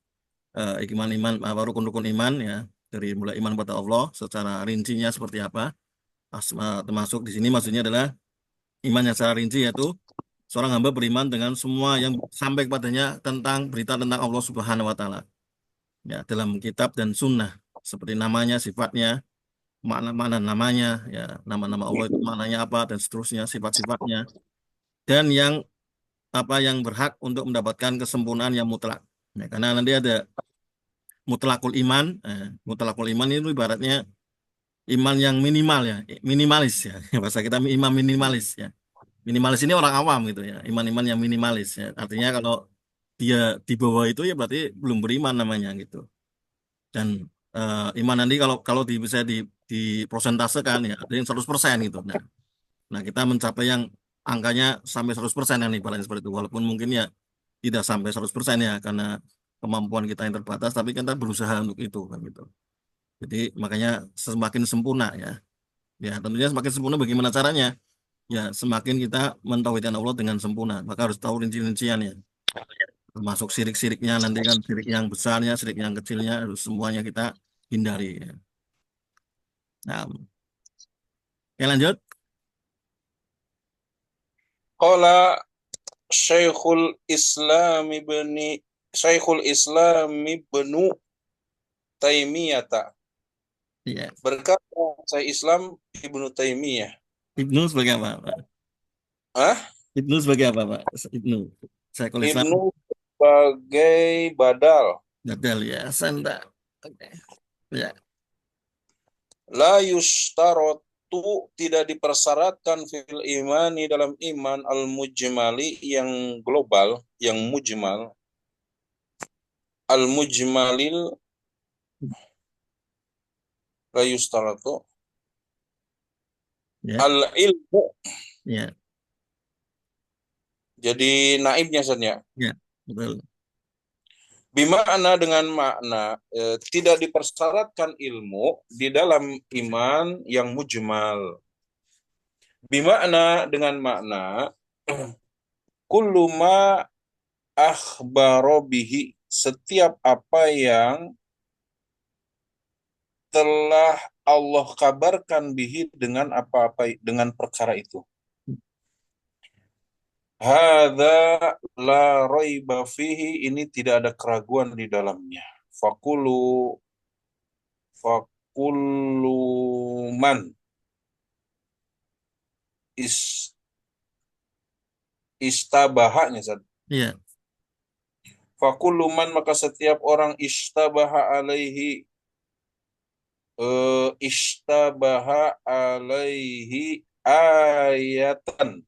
iman-iman, rukun-rukun iman ya. Dari mulai iman pada Allah secara rincinya seperti apa. Termasuk di sini maksudnya adalah iman yang secara rinci, yaitu seorang hamba beriman dengan semua yang sampai kepadanya tentang berita tentang Allah Subhanahu wa taala. Ya, dalam kitab dan sunnah, seperti namanya, sifatnya, makna-makna namanya, ya, nama-nama Allah itu maknanya apa dan seterusnya, sifat-sifatnya, dan yang apa yang berhak untuk mendapatkan kesempurnaan yang mutlak. Ya, karena nanti ada mutlakul iman, mutlakul iman itu ibaratnya iman yang minimal ya, minimalis ya. Bahasa kita iman minimalis ya. Minimalis ini orang awam gitu ya, iman-iman yang minimalis ya. Artinya kalau dia di bawah itu ya berarti belum beriman namanya gitu. Dan iman nanti kalau kalau bisa diprosentasekan ya ada yang 100% gitu. Nah, kita mencapai yang angkanya sampai 100% kan ibaratnya seperti itu. Walaupun mungkin ya tidak sampai 100% ya karena kemampuan kita yang terbatas, tapi kita berusaha untuk itu kan gitu. Jadi makanya semakin sempurna ya. Ya tentunya semakin sempurna bagaimana caranya? Ya semakin kita mentauhidkan Allah dengan sempurna, maka harus tahu rinci-rinciannya. Termasuk sirik-siriknya nanti kan sirik yang besarnya, sirik yang kecilnya harus semuanya kita hindari ya. Nah, oke lanjut. Qala Syekhul Islam ibnu Taimiyah, Iya. berkata Syekh Islam Ibnu Taimiyah. Ibnu sebagai apa, Pak? Ah, Ibnu sebagai apa, Pak? Ibnu. Syekhul Islam. Ibnu sebagai badal. Gadal ya, sanda. Oke. Ya, La yushtaratu, tidak dipersyaratkan fil imani dalam iman al mujmali yang global, yang mujmal, al mujmalil, la yushtaratu ya, al ilmu, ya, jadi naibnya saja. ya, betul. Bima'na, dengan makna tidak dipersyaratkan ilmu di dalam iman yang mujmal. Bima'na, dengan makna kullu ma akhbaro bihi, setiap apa yang telah Allah kabarkan bihi, dengan apa-apa, dengan perkara itu. Hadza la raiba fihi, ini tidak ada keraguan di dalamnya. Fakulu fakullu man is istabahanya Zat. Iya, Fakullu man, maka setiap orang istabaha alaihi ayatan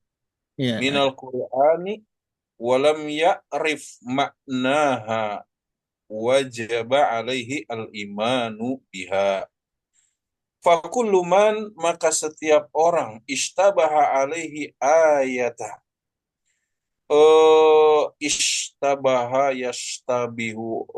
iya, minal Qur'ani walam ya'rif maknaha wajaba alaihi al-imanu biha. Fakullu man, maka setiap orang istabaha alaihi ayatan, istabaha yastabihu,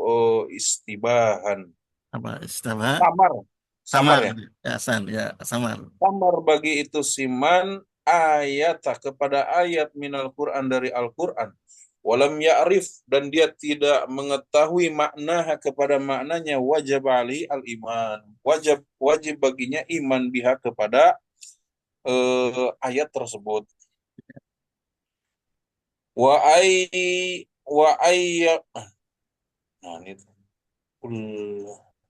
istibahan, apa istilah samar, samar samar ya, ya san ya samar. samar bagi itu siman ayat kepada ayat minal Quran, dari Al-Quran, walam ya'rif, dan dia tidak mengetahui makna kepada maknanya, wajib ali al-iman, wajib baginya iman biha kepada ayat tersebut. Wa ay wa ay nah ini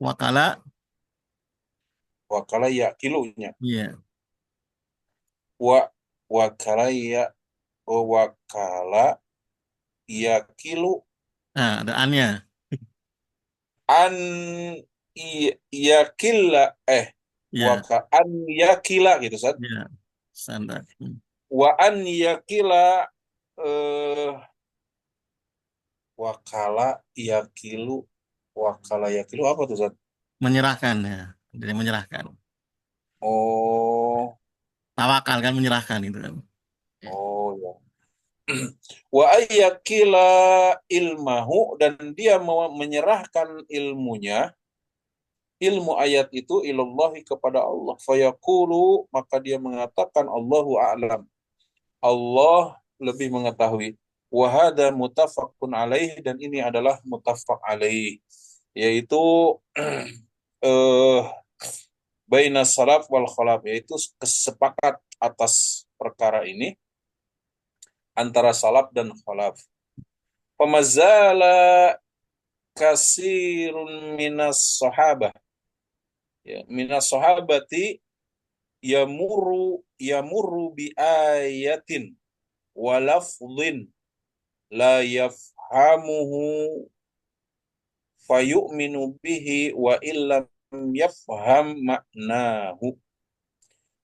Wakala, wakala ya kilunya, iya, wa wakala ya wakala ya kilu, nah ada annya, an yakila, ya, an yakila gitu Sat. ya, standar. Wa an yakila, eh, wakala yakilu, wakala yakilu apa tuh Sat? Menyerahkan ya, jadi menyerahkan. Oh, Tawakal kan menyerahkan itu kan. Ya, oh ya. Wa ayyakila ilmahu, dan dia mau menyerahkan ilmunya, ilmu ayat itu, ilallahi, kepada Allah. Fayaqulu, maka dia mengatakan Allahu a'lam, Allah lebih mengetahui. Wa hadza muttafaqun alaih, dan ini adalah muttafaq alaih, yaitu eh baina salaf wal khalaf, yaitu kesepakat atas perkara ini antara salaf dan khalaf. Pemazala kasirun minas sahabah, ya, minas sahabati yamurru bi ayatin wa lafdhin la yafhamuhu fayu'minu bihi wa illam yafham maknahu.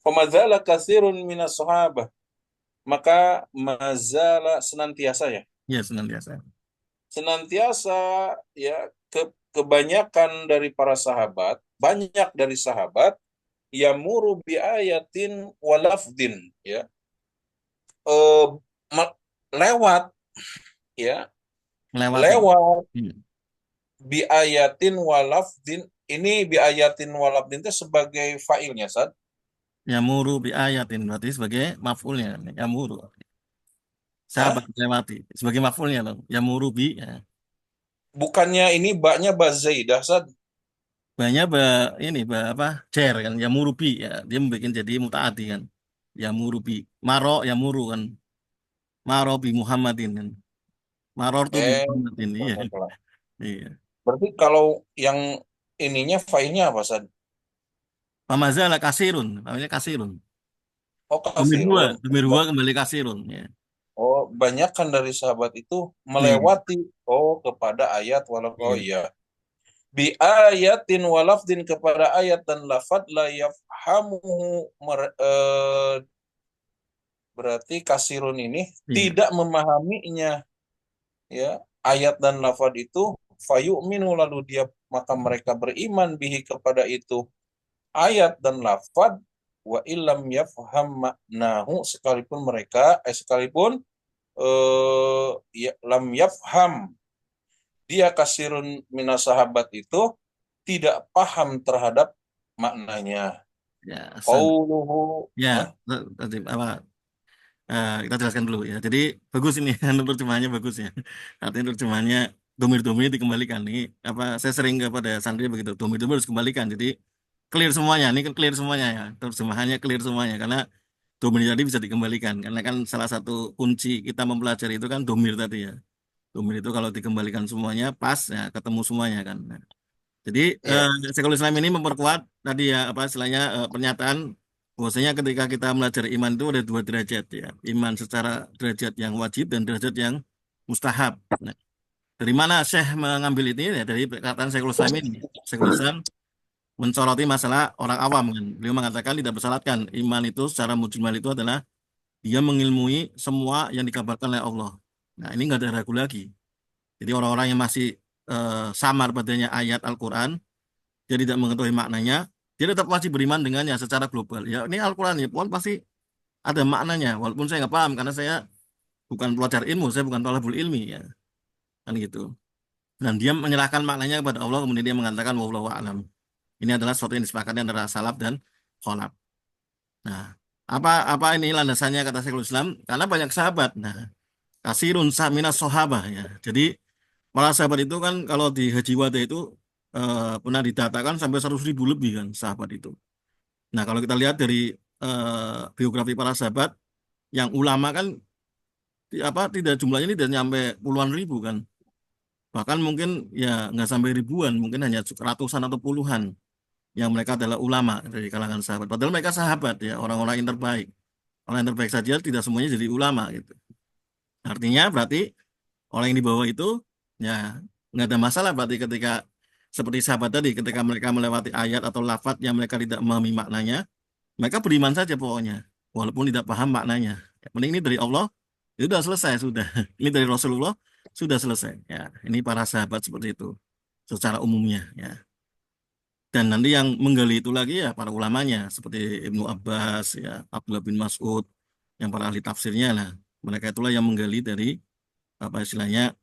Pemazala kasirun minas sahabah, maka mazala senantiasa ya, ya senantiasa. senantiasa ya, kebanyakan dari para sahabat, banyak dari sahabat, yamuru bi ayatin walafdin, ya, lewat, ya, Melewati. lewat Hmm. bi ayatin walafdin, ini bi ayatin walafdin itu sebagai fa'ilnya, Sad. Yamuru bi ayatin berarti sebagai maf'ulnya. Yamuru. Sahabat Hah? lewati sebagai maf'ulnya loh. Yamuru bi. Ya. Bukannya ini baknya ba Zaidah, Sad. Banyak ini apa? Cer kan. Yamuru bi ya. Dia membuat jadi mutaati kan. Yamuru bi. Maro yamuru kan. Maro bi Muhammadin kan. Maror tuh bi Eh, Muhammadin. Iya. salah. Iya. Berarti kalau yang ininya fa'ilnya apa, Sad? Pamazala kasirun. Namanya kasirun. Oh, kasirun. Domir huwa kembali kasirun. Ya. Oh, banyak kan dari sahabat itu Iya. melewati kepada ayat walau Iya. ya. Bi ayatin walafdin kepada ayat dan lafad la yafhamuhu berarti kasirun ini Iya. tidak memahaminya, ya, ayat dan lafad itu, fayu'minu lalu dia maka mereka beriman bihi kepada itu ayat dan lafad, wa illam yafham maknahu sekalipun mereka sekalipun ya, lam yafham dia kasirun minas sahabat itu tidak paham terhadap maknanya. Ya. Qauluhu, Ya. hah? Tadi apa? Kita jelaskan dulu ya. Jadi bagus ini terjemahannya bagus ya. Artinya terjemahannya domir-domir dikembalikan. Ini apa? Saya sering kepada santri begitu. Domir-domir harus kembalikan. Jadi clear semuanya. Ini kan clear semuanya ya. Terjemahannya clear semuanya karena domir tadi bisa dikembalikan. Karena kan salah satu kunci kita mempelajari itu kan domir tadi ya. Domir itu kalau dikembalikan semuanya pas ya ketemu semuanya kan. Nah, jadi Ya, Syekhul Islam ini memperkuat tadi ya apa istilahnya pernyataan bahwasanya ketika kita belajar iman itu ada dua derajat ya. Iman secara derajat yang wajib dan derajat yang mustahab. Nah, dari mana Syekh mengambil ini ya dari perkataan Syekhul Islam ini. Syekhul Islam mensoroti masalah orang awam kan. Beliau mengatakan tidak bersyaratkan iman itu secara mujmal itu adalah dia mengilmui semua yang dikabarkan oleh Allah. Nah, ini nggak ada ragu lagi. Jadi orang-orang yang masih samar padanya ayat Al-Quran dia tidak mengetahui maknanya, dia tetap wajib beriman dengannya secara global. Ya, ini Al-Quran ya, pun pasti ada maknanya, walaupun saya nggak paham karena saya bukan pelajar ilmu, saya bukan thalabul ilmi ya, kan gitu. Dan dia menyerahkan maknanya kepada Allah, kemudian dia mengatakan wallahu a'lam. Ini adalah sesuatu yang disepakati antara salaf dan kholaf. Nah, apa ini landasannya kata Syekhul Islam? Karena banyak sahabat. Nah, kasirun minas sahabah ya. Jadi para sahabat itu kan kalau di Haji Wada itu pernah didatakan sampai 100.000 lebih kan sahabat itu. Nah, kalau kita lihat dari biografi para sahabat, yang ulama kan apa tidak jumlahnya ini tidak nyampe puluhan ribu kan. Bahkan mungkin ya nggak sampai ribuan, mungkin hanya ratusan atau puluhan yang mereka adalah ulama dari kalangan sahabat. Padahal mereka sahabat ya, orang-orang yang terbaik. Orang yang terbaik saja tidak semuanya jadi ulama gitu. Artinya berarti orang yang di bawah itu ya nggak ada masalah berarti ketika seperti sahabat tadi ketika mereka melewati ayat atau lafaz yang mereka tidak memahami maknanya, mereka beriman saja pokoknya, walaupun tidak paham maknanya. Yang penting ini dari Allah, itu sudah selesai sudah. Ini dari Rasulullah sudah selesai. Ya, ini para sahabat seperti itu secara umumnya. Ya. Dan nanti yang menggali itu lagi ya para ulamanya seperti Ibnu Abbas, ya Abdullah bin Mas'ud, yang para ahli tafsirnya lah. Mereka itulah yang menggali dari apa istilahnya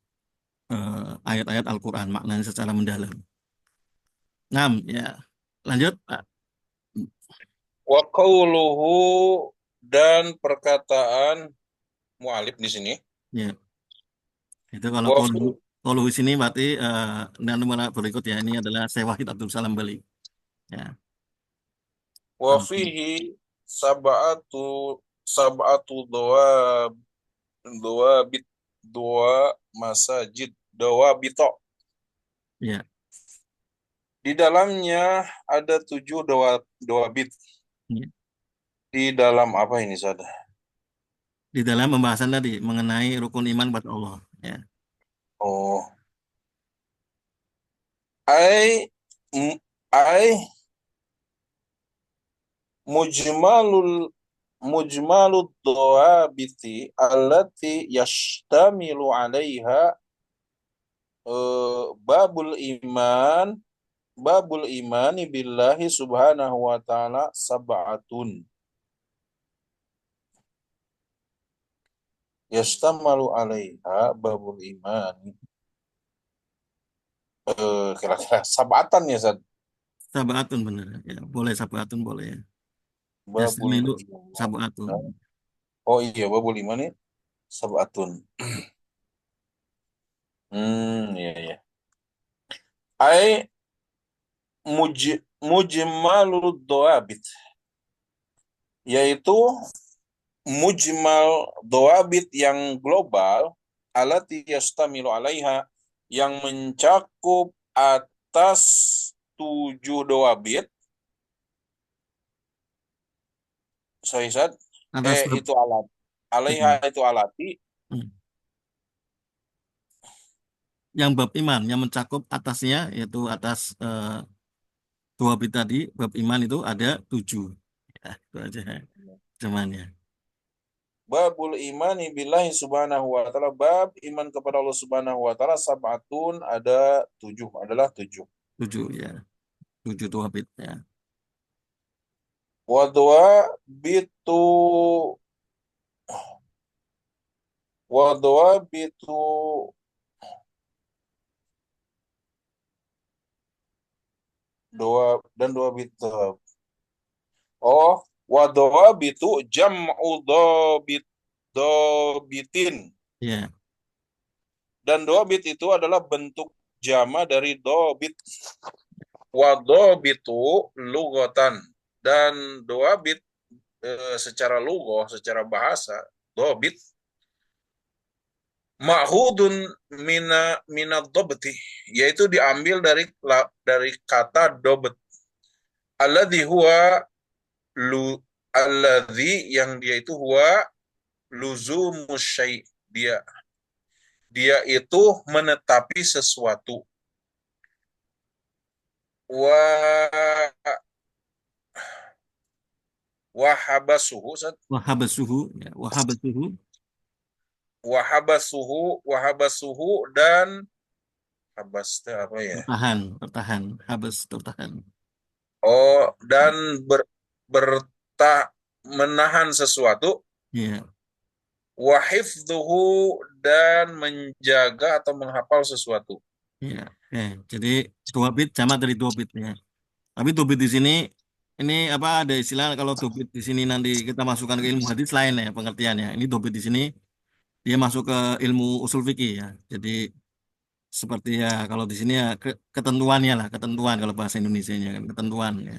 ayat-ayat Al-Quran maknanya secara mendalam. Nah, ya lanjut. Pak. wa qauluhu dan perkataan mu'alif di sini. Ya. Itu kalau Wa kalau fi kalau di sini berarti nomor berikut ya ini adalah Syekh Wahid Abdul Salam Bali. Ya. wa fihi sab'atu sab'atu dawabit dua masajid dawabito. Ya. Di dalamnya ada 7 dawabit. Ya. Di dalam apa ini, Sada? Di dalam pembahasan tadi mengenai rukun iman kepada Allah. Ya. Oh, ai m- ai mujmalul mujmalud dawabiti allati yashtamilu 'alaiha babul iman babul imani billahi subhanahu wa ta'ala sab'atun yastamalu 'alaiha babul imani Kira-kira sabatan ya Sad. Sabaatun bener. Ya, boleh sabaatun boleh ya. Babul Yasmilu iman. sabaatun. Oh iya, babul iman nih sabatun. Iya ya. Ai mujmalud doabit, yaitu mujmal doabit yang global, alati yastamilu alaiha, yang mencakup atas 7 doabit. Sorry, Sad. Atas Itu alat. Alaiha itu alati. yang bab iman yang mencakup atasnya yaitu atas dua bit tadi bab iman itu ada 7. Ya, itu aja temannya. Babul imani billahi subhanahu wa ta'ala. Bab iman kepada Allah subhanahu wa ta'ala. Sab'atun ada 7. Adalah 7. 7 ya. 7 dua bit ya. Wadwa bitu. Wadwa bitu. Dua bit. Oh, wadwa bitu jam'u dobit. Dobitin. Ya, Dan dobit itu adalah bentuk jama dari dobit. Wadobitu lugotan. Dan dobit secara lugoh, secara bahasa, dobit ma'hudun mina dobeti, yaitu diambil dari kata dobet. Alladhi huwa lu alladhi, yang dia itu huwa luzumus syai', dia itu menetapi sesuatu. Wa wahabasuhu wahabasuhu ya, wahabasuhu wahabasuhu dan habas itu apa ya? bertahan, habas bertahan. Oh, dan menahan sesuatu. Ya, Wahifdhuhu, dan menjaga atau menghafal sesuatu. ya. Jadi dua bit sama dari dua bit ya. Tapi dua bit di sini ini apa ada istilah kalau dua bit di sini nanti kita masukkan ke ilmu hadis lain ya pengertiannya. Ini dua bit di sini dia masuk ke ilmu usul fikih ya. Jadi seperti ya kalau di sini ya ketentuannya lah, ketentuan kalau bahasa Indonesianya kan ketentuan ya.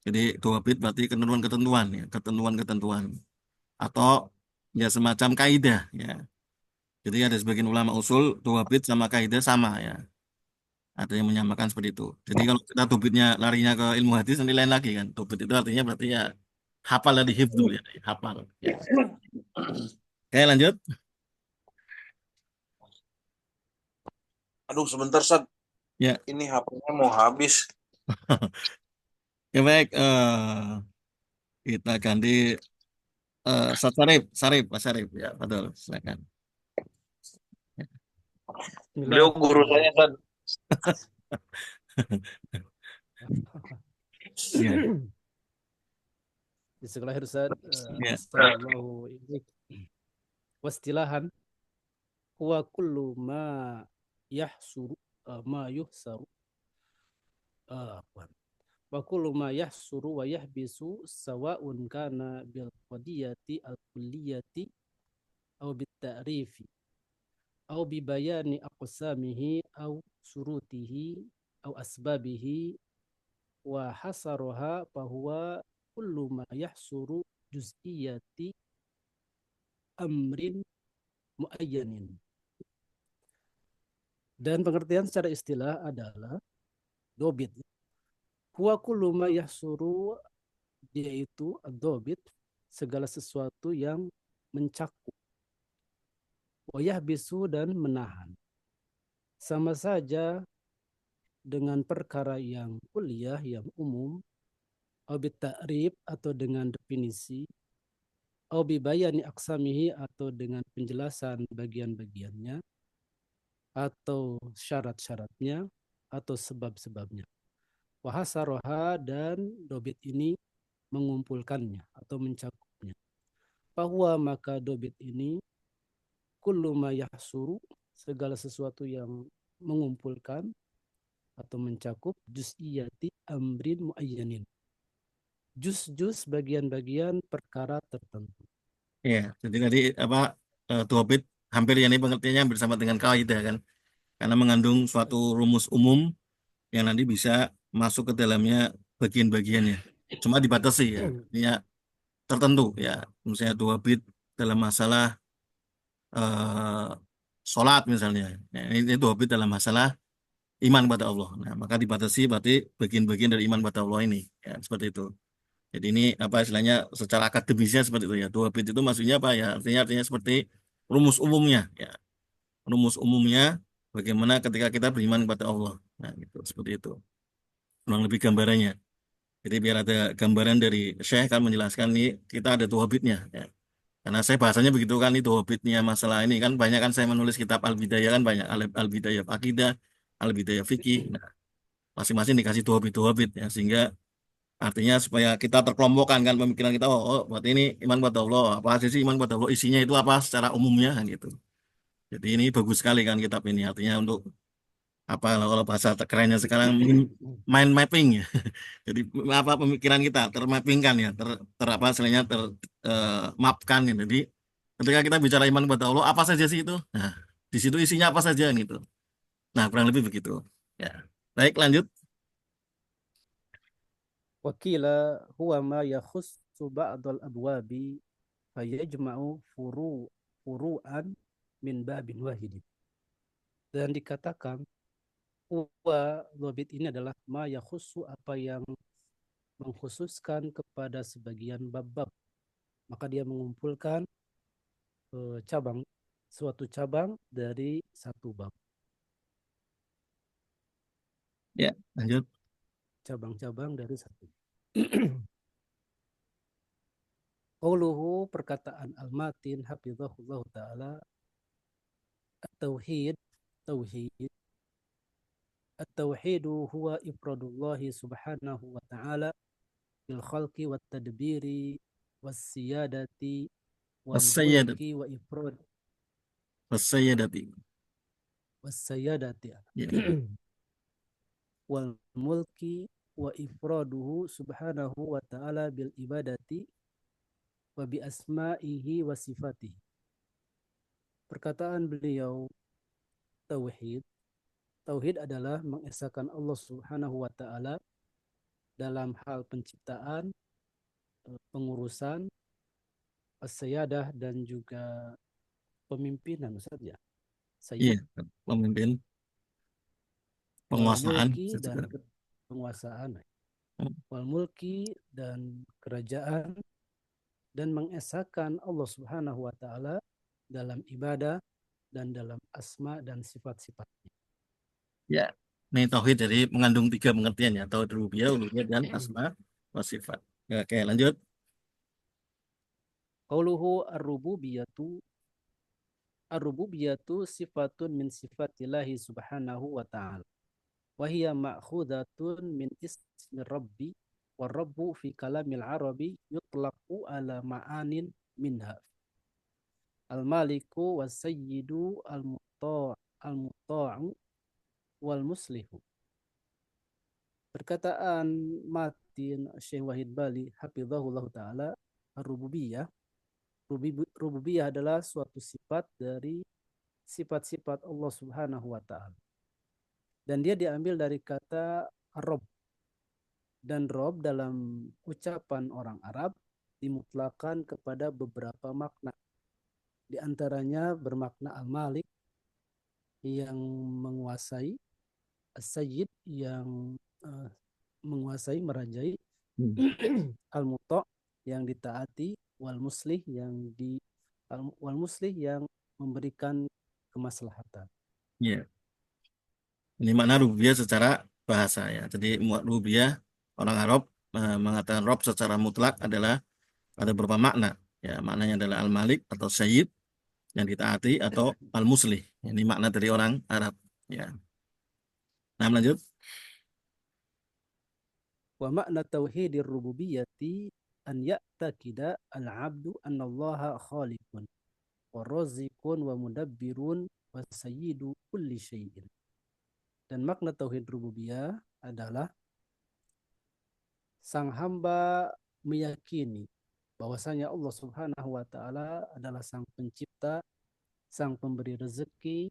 Jadi dua bit berarti ketentuan-ketentuan ya, ketentuan-ketentuan atau ya semacam kaidah ya. Jadi ada sebagian ulama usul dua bit sama kaidah sama ya. Ada yang menyamakan seperti itu. Jadi kalau kita dua bitnya larinya ke ilmu hadis nanti lain lagi kan. Dua bit itu artinya berarti ya hafal dari hifdu ya, hafal ya. Oke, lanjut. Aduh, sebentar, Sad. Ya, Ini HP-nya mau habis. ya baik. Kita ganti Sarif, Sarif, Pak Sarif ya, betul. Silakan. Beliau guru saya, Sad. Ya, Bismillahirrahmanirrahim. ya, Assalamualaikum. Wastilahan huwa kullu ma yahsuru ma yuhsaru wa kullu ma yahsuru wa yahbisu sawa'un kana bil qadiyati al kulliyati aw bit ta'rifi aw bi bayani aqsamihi aw surutihi aw asbabihi wa hasaruha fa huwa kullu ma yahsuru juz'iyati amrin muayyanin. Dan pengertian secara istilah adalah dobit. Huwa kullu ma yahsuru, dia itu dobit, segala sesuatu yang mencakup. Wayah bisu, dan menahan. Sama saja dengan perkara yang kuliah, yang umum, obit ta'rif atau dengan definisi, obi bayani aksamihi atau dengan penjelasan bagian-bagiannya, atau syarat-syaratnya, atau sebab-sebabnya. Wahasaroha, dan dobit ini mengumpulkannya atau mencakupnya. Bahwa maka dobit ini kullu ma yahsuru, segala sesuatu yang mengumpulkan, atau mencakup juz'iyati amrin muayyanin. Juz-juz bagian-bagian perkara tertentu. Ya, jadi tadi tuhabit hampir ya ini pengertiannya hampir sama dengan kaidah kan, karena mengandung suatu rumus umum yang nanti bisa masuk ke dalamnya bagian-bagiannya. Cuma dibatasi ya, artinya tertentu ya. Misalnya tuhabit dalam masalah eh, sholat misalnya. Nah, ini tuhabit dalam masalah iman kepada Allah. Nah, maka dibatasi berarti bagian-bagian dari iman kepada Allah ini. Ya, seperti itu. Jadi ini apa istilahnya secara akademisnya seperti itu ya. Tuhabit itu maksudnya apa ya? Artinya seperti rumus umumnya ya. Rumus umumnya bagaimana ketika kita beriman kepada Allah. Nah, gitu seperti itu. Kurang lebih gambarannya. Jadi biar ada gambaran dari Syekh kan menjelaskan nih kita ada tuhabitnya ya. Karena saya bahasanya begitu kan itu hobbitnya masalah ini kan banyak kan saya menulis kitab Al-Bidayah kan banyak Al-Bidayah Akidah, Al-Bidayah Fikih. Nah, masing-masing dikasih dua hobbit ya sehingga artinya supaya kita terkelompokkan kan pemikiran kita berarti ini iman kepada Allah apa aja sih iman kepada Allah isinya itu apa secara umumnya kan gitu. Jadi ini bagus sekali kan kitab ini artinya untuk apa kalau bahasa kerennya sekarang mind mapping ya. Jadi apa pemikiran kita termappingkan ya ter apa istilahnya mapkan ya. Jadi ketika kita bicara iman kepada Allah apa saja sih itu? Nah, di situ isinya apa saja gitu. Nah, kurang lebih begitu. Ya. Baik, lanjut. Wakila huwa ma yakhussu ba'dal abwabi fayajma'u furu'an min babin wahidin. Dan dikatakan huwa dhabit ini adalah ma yakhussu apa yang mengkhususkan kepada sebagian bab-bab. Maka dia mengumpulkan suatu cabang dari satu bab. Ya, lanjut. Cabang-cabang dari satu. Qauluhu perkataan Al-Matin hafizahullah ta'ala At-Tauhid At-Tauhidu huwa ifradullahi subhanahu wa ta'ala bil khalqi wat tadbiri was siyadati wal As-sayyidat, mulki wa ifrad as-sayyidati. was siyadati Ya, wal mulki wa ifraduhu subhanahu wa ta'ala bil ibadati wa bi asma'ihi wa sifatihi. Perkataan beliau tauhid adalah mengesahkan Allah Subhanahu wa taala dalam hal penciptaan, pengurusan, as-sayadah dan juga pemimpinan saja. iya, Sayyid, pemimpin, wal penguasaan. mulki dan penguasaan. Wal mulki dan kerajaan dan mengesahkan Allah Subhanahu wa taala dalam ibadah dan dalam asma dan sifat-sifatnya. Ya, ini tauhid jadi mengandung tiga pengertian ya, tauhid rububiyah, uluhiyah dan asma wa sifat. Ya, oke, lanjut. Qauluhu ar-rububiyatu sifatun min sifatillahi subhanahu wa ta'ala. Wa hiya ma'khudatun min ismi rabbi wa rabbu fi kalamil arabi yutlaqu ala ma'anin minha. Al-maliku was sayyidu al-mutta'u wal muslihu. Perkataan Matin Syekh Wahid Bali hafizahullah taala ar-rububiyah adalah suatu sifat dari sifat-sifat Allah Subhanahu wa taala. Dan dia diambil dari kata Rob. Dan Rob dalam ucapan orang Arab dimutlakan kepada beberapa makna. Di antaranya bermakna Al-Malik yang menguasai, As-Sayyid yang menguasai, merajai, Al-Muta' yang ditaati, wal muslih yang memberikan kemaslahatan. Ya, ini makna rububiyah secara bahasa ya. Jadi rububiyah orang Arab mengatakan Rob secara mutlak adalah ada beberapa makna. Ya, maknanya adalah Al-Malik atau Sayyid yang ditaati atau Al-Muslih. Ini makna dari orang Arab. Ya. Nah, lanjut. Wa makna tauhidir rububiyyati an ya'taqida al-'abdu anna Allah khaliqun wa raziqun wa mudabbirun wa sayyidu kulli syai'in. Dan makna tauhid rububiyah adalah sang hamba meyakini bahwasanya Allah Subhanahu wa taala adalah sang pencipta, sang pemberi rezeki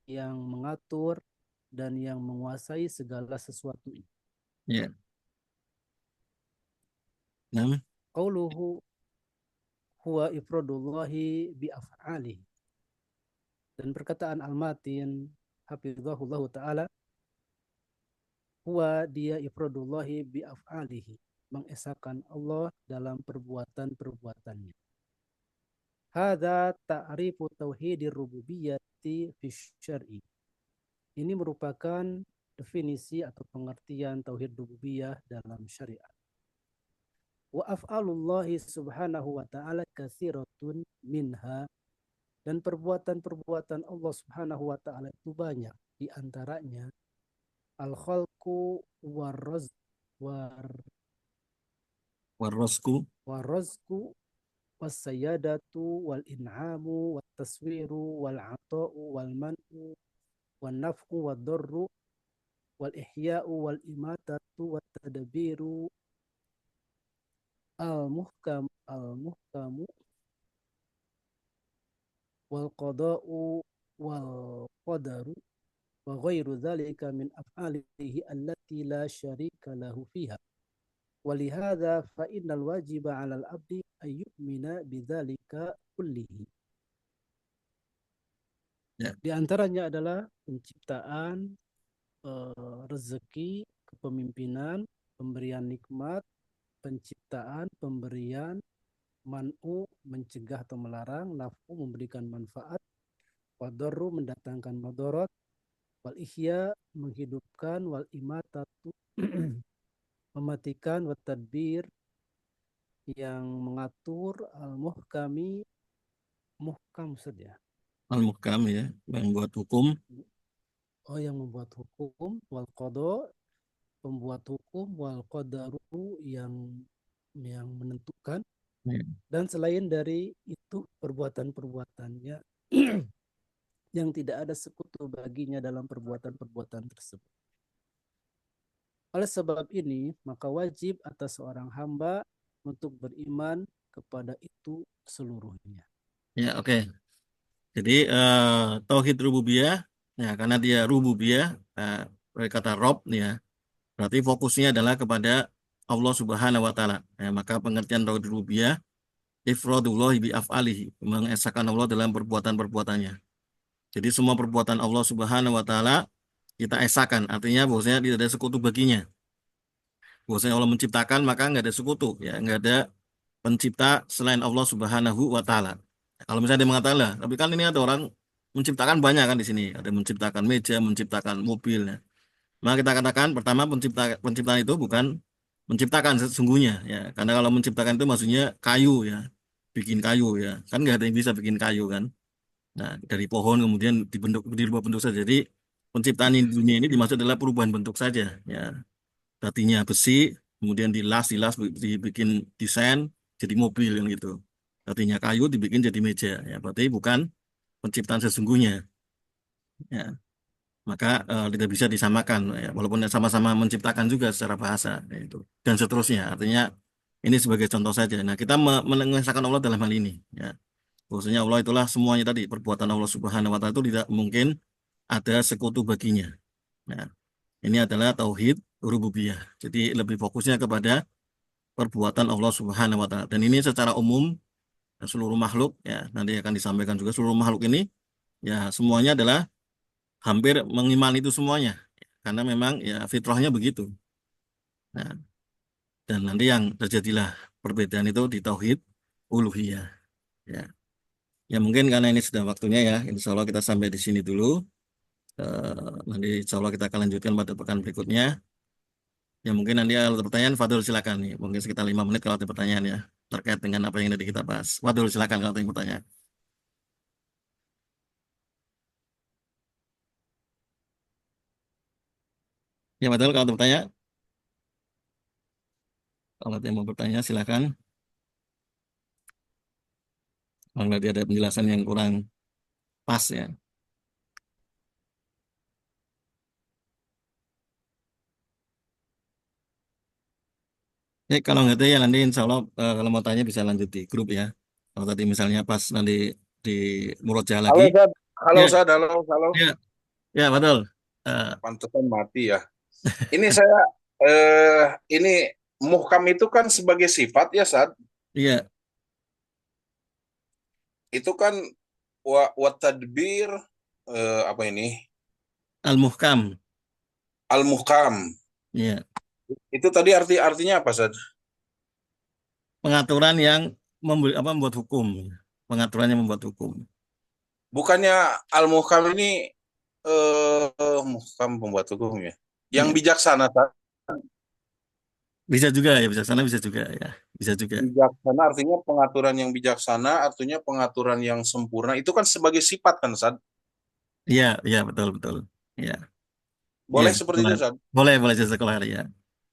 yang mengatur dan yang menguasai segala sesuatu. Ya. Nah, Qauluhu huwa ifradullahi bi af'alihi. Dan perkataan Al-Matin hafizahullah taala, huwa dia ifradullahi bi af'alihi, mengesahkan Allah dalam perbuatan-perbuatannya. Hadza ta'rifu tauhidir rububiyyati fi syar'i. Ini merupakan definisi atau pengertian tauhid rububiyah dalam syariat. Wa af'alullahi subhanahu wa ta'ala katsiratun minha, dan perbuatan-perbuatan Allah subhanahu wa ta'ala itu banyak. Di antaranya al-khalqu warosku, warrazqu was-sayyadatu wal-in'amu wat-taswiru wal-'ata'u wal-man'u wan-naf'u wad-darru wal-ihya'u wal-imatatu wat-tadbiru al-muhkamu wal-qada'u wal-qadaru wa ghairu dzalika min af'alihi allati la syarika lahu fiha. Walihada fa innal wajiba 'alal 'abdi ay yu'mina bidzalika kullihi. Ya. Di antaranya adalah penciptaan, rezeki, kepemimpinan, pemberian nikmat, penciptaan, pemberian, man'u mencegah atau melarang, naf'u memberikan manfaat, wadarru mendatangkan madarat, wal ihya menghidupkan, wal imatatu mematikan, wat tadbir yang mengatur, al muhkam saja. al-muhkam ya, yang buat hukum. Oh, yang membuat hukum, wal qada pembuat hukum, wal qadaru yang menentukan. Ya. Dan selain dari itu perbuatan-perbuatannya yang tidak ada sekutu baginya dalam perbuatan-perbuatan tersebut. Oleh sebab ini, maka wajib atas seorang hamba untuk beriman kepada itu seluruhnya. Ya, oke. Jadi tauhid rububiyah, ya karena dia rububiyah, dari kata rob nih ya, berarti fokusnya adalah kepada Allah Subhanahu wa taala. Ya, maka pengertian tauhid rububiyah ifradullah bi af'alihi, mengesahkan Allah dalam perbuatan-perbuatannya. Jadi semua perbuatan Allah Subhanahu wa taala kita esahkan, artinya bahwasanya tidak ada sekutu baginya. Bahwasanya Allah menciptakan maka nggak ada sekutu, ya nggak ada pencipta selain Allah Subhanahu wa taala. Kalau misalnya dia mengatakan lah, tapi kan ini ada orang menciptakan banyak kan di sini, ada menciptakan meja, menciptakan mobil. Ya. Maka kita katakan pertama penciptaan itu bukan menciptakan sesungguhnya, ya. Karena kalau menciptakan itu maksudnya kayu ya, bikin kayu ya, kan nggak ada yang bisa bikin kayu kan. Nah dari pohon kemudian dirubah bentuk saja. Jadi penciptaan di dunia ini dimaksud adalah perubahan bentuk saja, ya. Tadinya besi, kemudian dilas, dibikin desain jadi mobil yang gitu. Tadinya kayu dibikin jadi meja, ya. Berarti bukan penciptaan sesungguhnya, ya. Maka tidak bisa disamakan, ya. Walaupun sama-sama menciptakan juga secara bahasa, ya, itu dan seterusnya. Artinya ini sebagai contoh saja. Nah, kita mengesahkan Allah dalam hal ini, ya. Bahwasanya Allah itulah semuanya tadi perbuatan Allah Subhanahu wa taala itu tidak mungkin ada sekutu baginya. Nah, ini adalah tauhid rububiyah. Jadi lebih fokusnya kepada perbuatan Allah Subhanahu wa taala. Dan ini secara umum seluruh makhluk ya nanti akan disampaikan juga seluruh makhluk ini ya semuanya adalah hampir mengimani itu semuanya. Karena memang ya fitrahnya begitu. Nah, dan nanti yang terjadilah perbedaan itu di tauhid uluhiyah. Ya. Ya mungkin karena ini sudah waktunya ya. Insya Allah kita sampai di sini dulu. Nanti insya Allah kita akan lanjutkan pada pekan berikutnya. Ya mungkin nanti kalau ada pertanyaan, Fadul silakan nih. Mungkin sekitar 5 menit kalau ada pertanyaan ya terkait dengan apa yang tadi kita bahas. Fadul silakan kalau ada yang bertanya. Ya Fadul kalau ada bertanya, kalau ada yang mau bertanya silakan. Kalau nanti ada penjelasan yang kurang pas ya. Kalau nggak tahu ya nanti insya Allah kalau mau tanya bisa lanjut di grup ya. Kalau tadi misalnya pas nanti di murojaah lagi. Halo, Ustaz. Halo, Ya, Ustaz. Halo, halo. ya, ya betul. Eh, Pantesan mati ya. Ini saya, ini muhkam itu kan sebagai sifat ya, Ustaz. iya, Itu kan wa tadbir, apa ini? al-muhkam. Al-muhkam. Iya, Itu tadi artinya apa, Ustaz? pengaturan yang membuat hukum. Pengaturan yang membuat hukum. Bukannya al-muhkam ini muhkam pembuat hukum ya. Yang Iya. bijaksana, Ustaz. Bisa juga ya, bisa sana bisa juga ya. Bisa juga. Bijaksana artinya pengaturan yang bijaksana, artinya pengaturan yang sempurna. Itu kan sebagai sifat kan, Ustaz? Iya, iya betul betul. Iya, iya. Boleh seperti itu, Ustaz? Boleh, boleh jazakallah ya.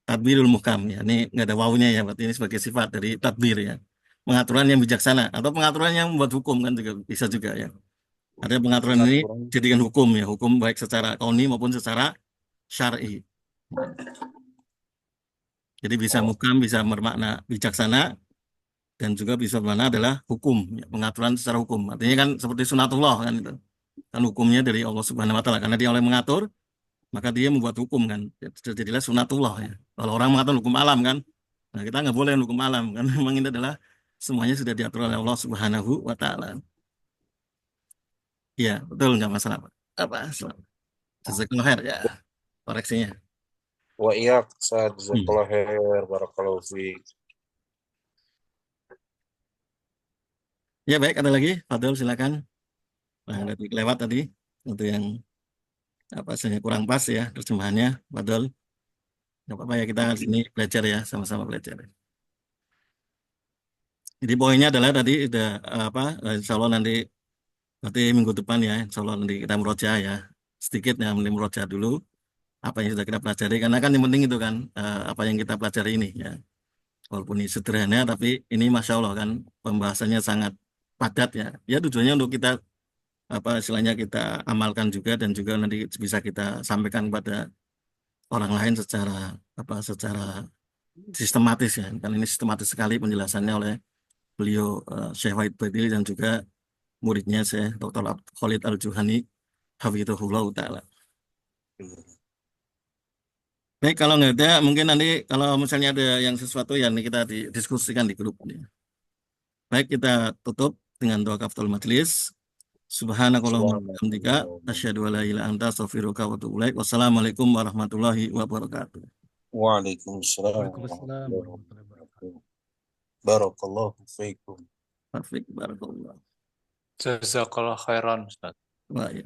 Tadbirul muhkam ya. Ini nggak ada wawunya ya, berarti ini sebagai sifat dari tadbir ya. Pengaturan yang bijaksana atau pengaturan yang membuat hukum kan juga bisa juga ya. Ada pengaturan ini Pengaturan. jadikan hukum ya, hukum baik secara kauni maupun secara syar'i. Jadi bisa Oh, muhkam, bisa bermakna bijaksana dan juga bisa bermakna adalah hukum, ya, pengaturan secara hukum. Artinya kan seperti sunatullah kan itu. Kan hukumnya dari Allah Subhanahu wa taala karena dia oleh mengatur, maka dia membuat hukum kan. Jadilah sunatullah ya. Kalau orang mengatur hukum alam kan, nah kita nggak boleh hukum alam kan. Memang ini adalah semuanya sudah diatur oleh Allah Subhanahu wa taala. Iya, betul nggak masalah Pak. Apa? Jazakallahu khair ya koreksinya. wa iyak, Ustaz. Hmm. Jazakallah khair. Barakallahu fiik. Ya baik, ada lagi? Fadil silakan. Nah, ada lewat tadi itu yang apa saja kurang pas ya terjemahannya. Fadil. Nggak apa-apa ya kita di sini belajar ya sama-sama belajar. Jadi poinnya adalah tadi udah apa insya Allah nanti minggu depan ya insya Allah nanti kita murojaah ya sedikit ya mending murojaah dulu apa yang sudah kita pelajari karena kan yang penting itu kan apa yang kita pelajari ini ya walaupun ini sederhana tapi ini masya Allah kan pembahasannya sangat padat ya ya tujuannya untuk kita apa istilahnya kita amalkan juga dan juga nanti bisa kita sampaikan kepada orang lain secara sistematis ya kan ini sistematis sekali penjelasannya oleh beliau Syekh Wahid Badili dan juga muridnya Syekh Dr. Khalid Al-Juhani hafizahullah taala. Baik, kalau nggak ada, mungkin nanti kalau misalnya ada yang sesuatu yang kita diskusikan di grup ini. Baik, kita tutup dengan doa kaftul majelis. Subhanakallahumma wa bihamdika asyhadu an la ilaha illa anta astaghfiruka wa atubu ilaik. Wassalamualaikum warahmatullahi wabarakatuh. Waalaikumsalam Waalaikumsalam warahmatullahi warahmatullahi wabarakatuh. wabarakatuh. Barakallahu fiikum. Taufik barakallah. Jazakallah khairan, Ustaz. Wa ya.